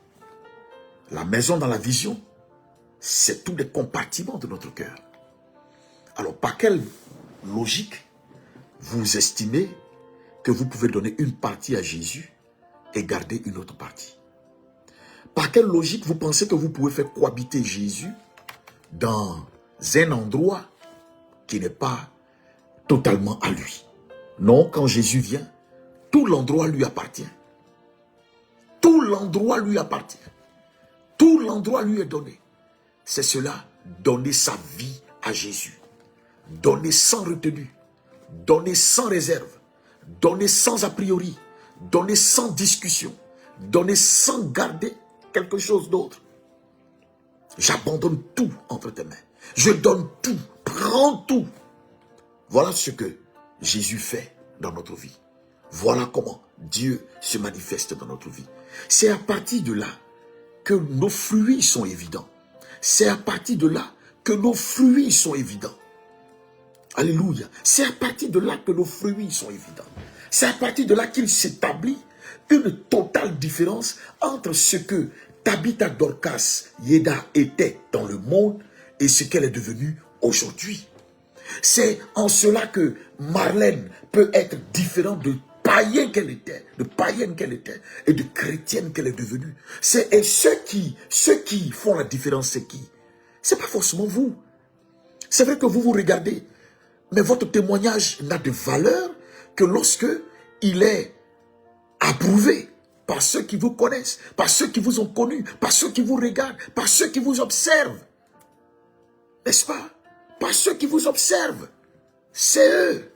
La maison dans la vision, c'est tous les compartiments de notre cœur. Alors, par quelle logique vous estimez que vous pouvez donner une partie à Jésus et garder une autre partie? Par quelle logique vous pensez que vous pouvez faire cohabiter Jésus dans un endroit qui n'est pas totalement à lui? Non, quand Jésus vient, tout l'endroit lui appartient. Tout l'endroit lui appartient. Tout l'endroit lui est donné. C'est cela, donner sa vie à Jésus. Donner sans retenue. Donner sans réserve. Donner sans a priori. Donner sans discussion. Donner sans garder quelque chose d'autre. J'abandonne tout entre tes mains. Je donne tout. Prends tout. Voilà ce que Jésus fait dans notre vie. Voilà comment Dieu se manifeste dans notre vie. C'est à partir de là que nos fruits sont évidents. C'est à partir de là que nos fruits sont évidents. Alléluia. C'est à partir de là que nos fruits sont évidents. C'est à partir de là qu'il s'établit une totale différence entre ce que Tabitha Dorcas Yeda était dans le monde et ce qu'elle est devenue aujourd'hui. C'est en cela que Marlène peut être différente de païenne qu'elle était, et de chrétienne qu'elle est devenue. Et ceux qui font la différence, c'est qui? C'est pas forcément vous. C'est vrai que vous vous regardez, mais votre témoignage n'a de valeur que lorsque il est approuvé par ceux qui vous connaissent, par ceux qui vous ont connu, par ceux qui vous regardent, par ceux qui vous observent. N'est-ce pas? Par ceux qui vous observent. C'est eux.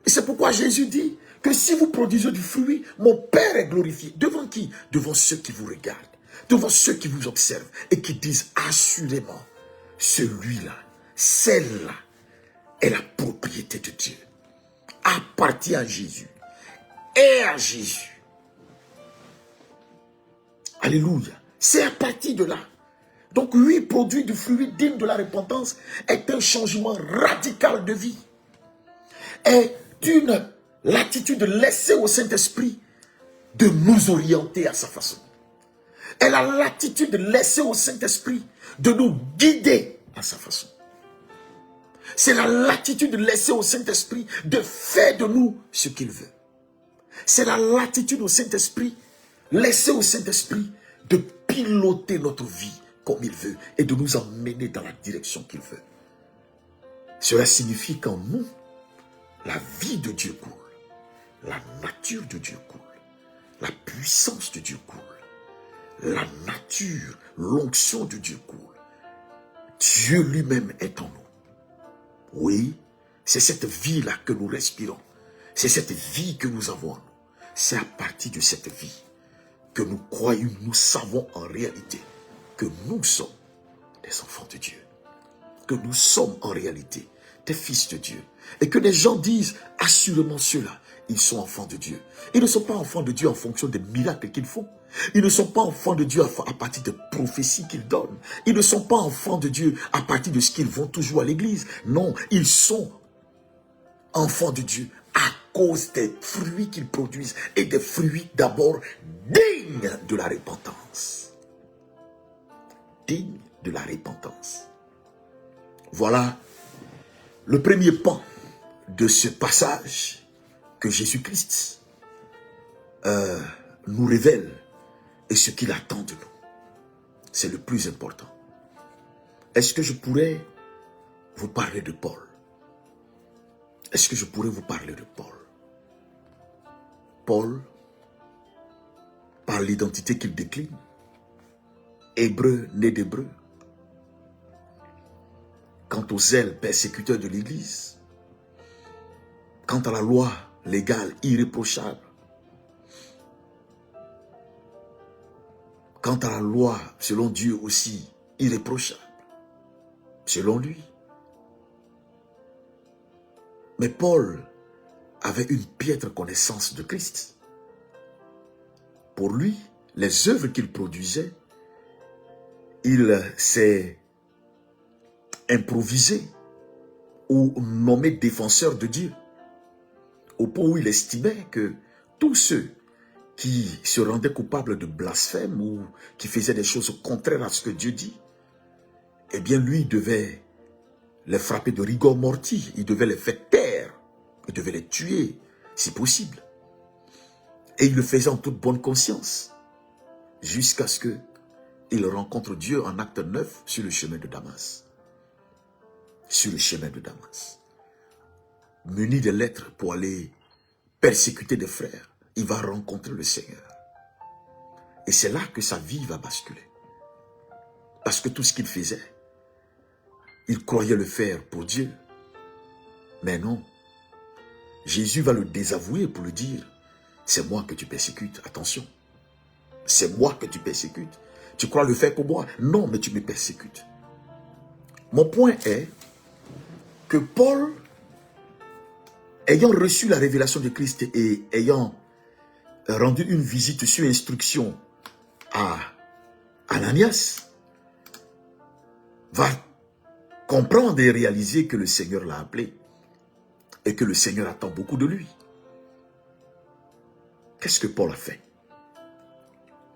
Et c'est pourquoi Jésus dit que si vous produisez du fruit, mon Père est glorifié. Devant qui? Devant ceux qui vous regardent, devant ceux qui vous observent et qui disent assurément, celui-là, celle-là est la propriété de Dieu, appartient à Jésus et à Jésus. Alléluia. C'est à partir de là. Donc lui, produit du fruit digne de la repentance, est un changement radical de vie. Est une l'attitude laissée au Saint-Esprit de nous orienter à sa façon. Elle a l'attitude laissée au Saint-Esprit de nous guider à sa façon. C'est la latitude laissée au Saint-Esprit de faire de nous ce qu'il veut. C'est la latitude au Saint-Esprit, laissée au Saint-Esprit de piloter notre vie comme il veut et de nous emmener dans la direction qu'il veut. Cela signifie qu'en nous, la vie de Dieu coule, la nature de Dieu coule, la puissance de Dieu coule, la nature, l'onction de Dieu coule. Dieu lui-même est en nous. Oui, c'est cette vie-là que nous respirons. C'est cette vie que nous avons en nous. C'est à partir de cette vie que nous croyons, nous savons en réalité que nous sommes des enfants de Dieu. Que nous sommes en réalité des fils de Dieu. Et que les gens disent assurément ceux-là, ils sont enfants de Dieu. Ils ne sont pas enfants de Dieu en fonction des miracles qu'ils font. Ils ne sont pas enfants de Dieu à partir des prophéties qu'ils donnent. Ils ne sont pas enfants de Dieu à partir de ce qu'ils vont toujours à l'église. Non, ils sont enfants de Dieu à cause des fruits qu'ils produisent et des fruits d'abord dignes de la repentance. Dignes de la repentance. Voilà le premier pan de ce passage que Jésus-Christ nous révèle et ce qu'il attend de nous. C'est le plus important. Est-ce que je pourrais vous parler de Paul? Est-ce que je pourrais vous parler de Paul? Paul, par l'identité qu'il décline, hébreu né d'hébreu, quant aux zèles persécuteurs de l'Église, quant à la loi légale irréprochable, quant à la loi, selon Dieu aussi, irréprochable, selon lui. Mais Paul avait une piètre connaissance de Christ. Pour lui, les œuvres qu'il produisait, il s'est improvisé ou nommé défenseur de Dieu, au point où il estimait que tous ceux qui se rendaient coupables de blasphème ou qui faisaient des choses contraires à ce que Dieu dit, eh bien lui devait les frapper de rigor mortis, il devait les faire taire, il devait les tuer si possible. Et il le faisait en toute bonne conscience, jusqu'à ce qu'il rencontre Dieu en acte 9 sur le chemin de Damas. Sur le chemin de Damas. Muni de lettres pour aller persécuter des frères, il va rencontrer le Seigneur. Et c'est là que sa vie va basculer. Parce que tout ce qu'il faisait, il croyait le faire pour Dieu. Mais non. Jésus va le désavouer pour lui dire, c'est moi que tu persécutes, attention. C'est moi que tu persécutes. Tu crois le faire pour moi? Non, mais tu me persécutes. Mon point est que Paul, ayant reçu la révélation de Christ et ayant rendu une visite sur instruction à Ananias, va comprendre et réaliser que le Seigneur l'a appelé et que le Seigneur attend beaucoup de lui. Qu'est-ce que Paul a fait?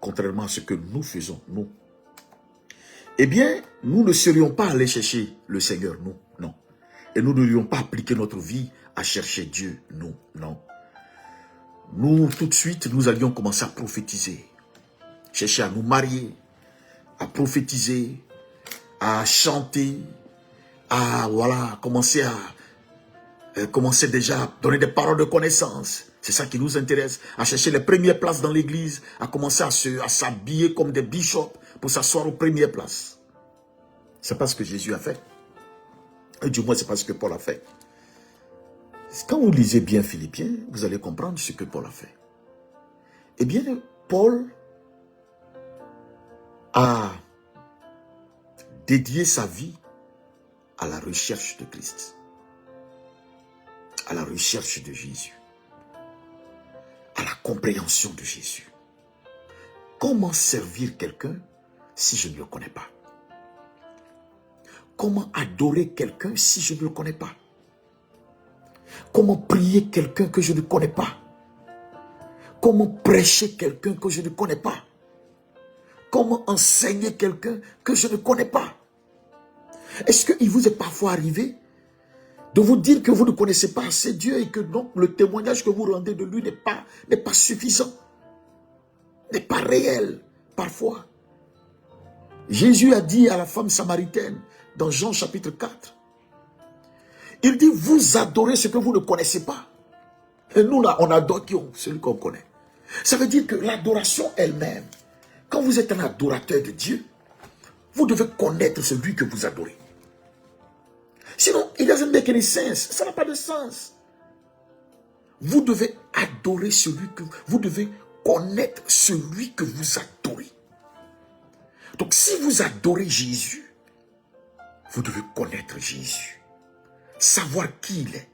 Contrairement à ce que nous faisons, nous. Eh bien, nous ne serions pas allés chercher le Seigneur, nous, non. Et nous n'aurions pas appliqué notre vie à chercher Dieu, nous, non. Nous, tout de suite, nous allions commencer à prophétiser. Chercher à nous marier, à prophétiser, à chanter, à, voilà, commencer déjà à donner des paroles de connaissance. C'est ça qui nous intéresse. À chercher les premières places dans l'église, à commencer à s'habiller comme des bishops pour s'asseoir aux premières places. C'est pas ce que Jésus a fait. Et du moins, c'est pas ce que Paul a fait. Quand vous lisez bien Philippiens, vous allez comprendre ce que Paul a fait. Eh bien, Paul a dédié sa vie à la recherche de Christ, à la recherche de Jésus, à la compréhension de Jésus. Comment servir quelqu'un si je ne le connais pas? Comment adorer quelqu'un si je ne le connais pas? Comment prier quelqu'un que je ne connais pas? Comment prêcher quelqu'un que je ne connais pas? Comment enseigner quelqu'un que je ne connais pas? Est-ce qu'il vous est parfois arrivé de vous dire que vous ne connaissez pas assez Dieu et que donc le témoignage que vous rendez de lui n'est pas suffisant, n'est pas réel parfois? Jésus a dit à la femme samaritaine dans Jean chapitre 4, il dit, vous adorez ce que vous ne connaissez pas. Et nous là, on adore qui? Celui qu'on connaît. Ça veut dire que l'adoration elle-même, quand vous êtes un adorateur de Dieu, vous devez connaître celui que vous adorez. Sinon, it doesn't make any sense. Ça n'a pas de sens. Vous devez adorer celui que... Vous devez connaître celui que vous adorez. Donc, si vous adorez Jésus, vous devez connaître Jésus. Savoir qui il est.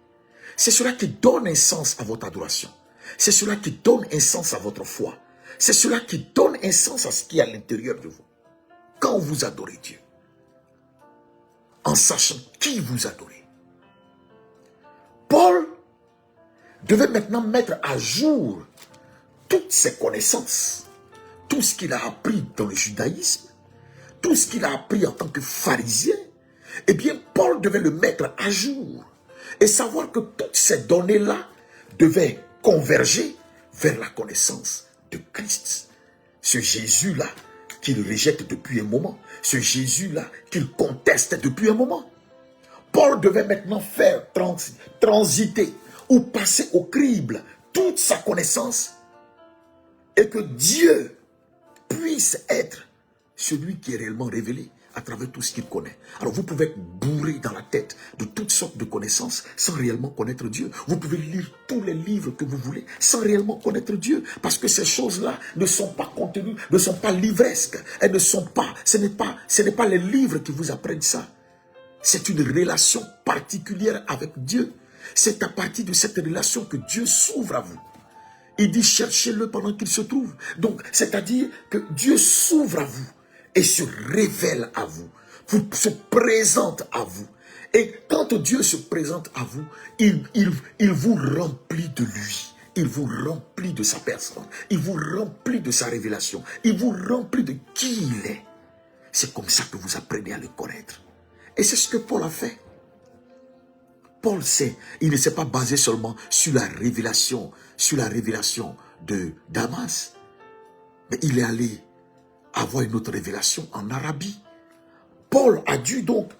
C'est cela qui donne un sens à votre adoration. C'est cela qui donne un sens à votre foi. C'est cela qui donne un sens à ce qui est à l'intérieur de vous. Quand vous adorez Dieu, en sachant qui vous adorez. Paul devait maintenant mettre à jour toutes ses connaissances, tout ce qu'il a appris dans le judaïsme, tout ce qu'il a appris en tant que pharisien. Eh bien, Paul devait le mettre à jour et savoir que toutes ces données-là devaient converger vers la connaissance de Christ. Ce Jésus-là qu'il rejette depuis un moment, ce Jésus-là qu'il conteste depuis un moment. Paul devait maintenant faire transiter ou passer au crible toute sa connaissance et que Dieu puisse être celui qui est réellement révélé à travers tout ce qu'il connaît. Alors vous pouvez être bourré dans la tête de toutes sortes de connaissances sans réellement connaître Dieu. Vous pouvez lire tous les livres que vous voulez sans réellement connaître Dieu. Parce que ces choses-là ne sont pas contenues, ne sont pas livresques. Elles ne sont pas, ce n'est pas les livres qui vous apprennent ça. C'est une relation particulière avec Dieu. C'est à partir de cette relation que Dieu s'ouvre à vous. Il dit cherchez-le pendant qu'il se trouve. Donc, c'est-à-dire que Dieu s'ouvre à vous et se révèle à vous, se présente à vous. Et quand Dieu se présente à vous, il vous remplit de lui. Il vous remplit de sa personne. Il vous remplit de sa révélation. Il vous remplit de qui il est. C'est comme ça que vous apprenez à le connaître. Et c'est ce que Paul a fait. Paul sait, il ne s'est pas basé seulement sur la révélation de Damas, mais il est allé avoir une autre révélation en Arabie. Paul a pu donc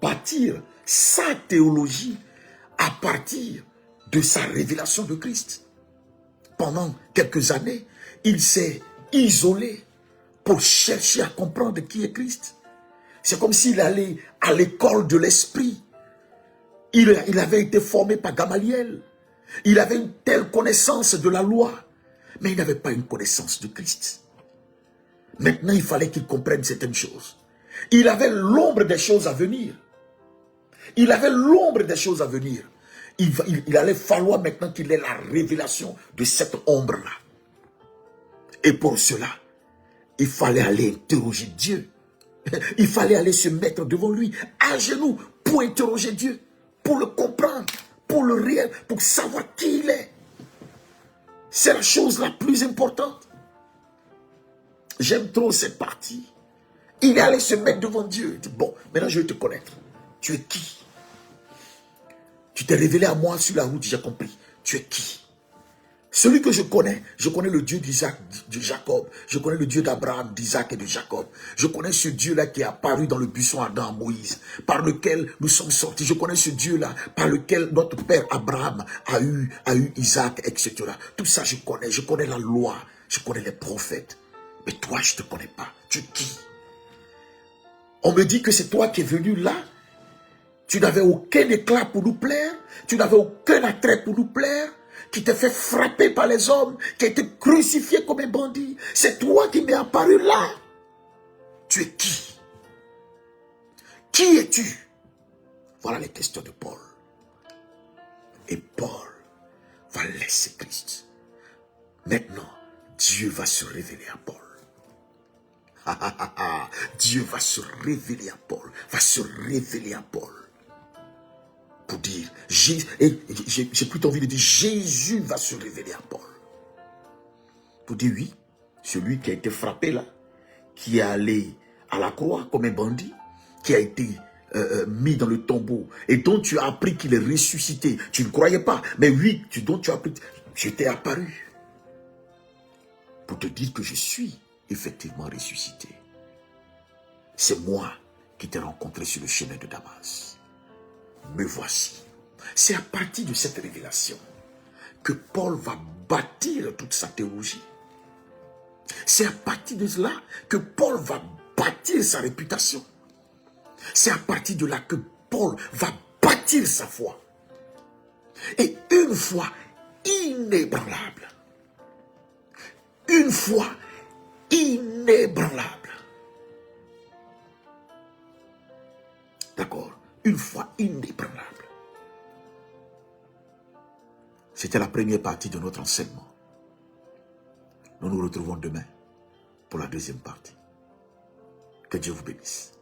bâtir sa théologie à partir de sa révélation de Christ. Pendant quelques années, il s'est isolé pour chercher à comprendre qui est Christ. C'est comme s'il allait à l'école de l'esprit. Il avait été formé par Gamaliel. Il avait une telle connaissance de la loi, mais il n'avait pas une connaissance de Christ. Maintenant, il fallait qu'il comprenne certaines choses. Il avait l'ombre des choses à venir. Il avait l'ombre des choses à venir. Il allait falloir maintenant qu'il ait la révélation de cette ombre-là. Et pour cela, il fallait aller interroger Dieu. Il fallait aller se mettre devant lui, à genoux, pour interroger Dieu, pour le comprendre, pour le réel, pour savoir qui il est. C'est la chose la plus importante. J'aime trop cette partie. Il est allé se mettre devant Dieu. Il dit, bon, maintenant je vais te connaître. Tu es qui? Tu t'es révélé à moi sur la route, j'ai compris. Tu es qui? Celui que je connais le Dieu d'Isaac, de Jacob. Je connais le Dieu d'Abraham, d'Isaac et de Jacob. Je connais ce Dieu-là qui est apparu dans le buisson ardent à Moïse, par lequel nous sommes sortis. Je connais ce Dieu-là par lequel notre père Abraham a eu Isaac, etc. Tout ça, je connais. Je connais la loi. Je connais les prophètes. Mais toi, je ne te connais pas. Tu es qui? On me dit que c'est toi qui es venu là. Tu n'avais aucun éclat pour nous plaire. Tu n'avais aucun attrait pour nous plaire. Qui t'est fait frapper par les hommes, qui a été crucifié comme un bandit. C'est toi qui m'es apparu là. Tu es qui? Qui es-tu? Voilà les questions de Paul. Et Paul va laisser Christ. Maintenant, Dieu va se révéler à Paul. Dieu va se révéler à Paul. Va se révéler à Paul. Pour dire, j'ai plutôt envie de dire, Jésus va se révéler à Paul. Pour dire oui, celui qui a été frappé là, qui est allé à la croix comme un bandit, qui a été mis dans le tombeau, et dont tu as appris qu'il est ressuscité. Tu ne croyais pas, mais oui, dont tu as appris, je t'ai apparu. Pour te dire que je suis effectivement ressuscité. C'est moi qui t'ai rencontré sur le chemin de Damas. Me voici. C'est à partir de cette révélation que Paul va bâtir toute sa théologie. C'est à partir de cela que Paul va bâtir sa réputation. C'est à partir de là que Paul va bâtir sa foi. Et une foi inébranlable. Une foi inébranlable. D'accord? Une foi inébranlable. C'était la première partie de notre enseignement. Nous nous retrouvons demain pour la deuxième partie. Que Dieu vous bénisse.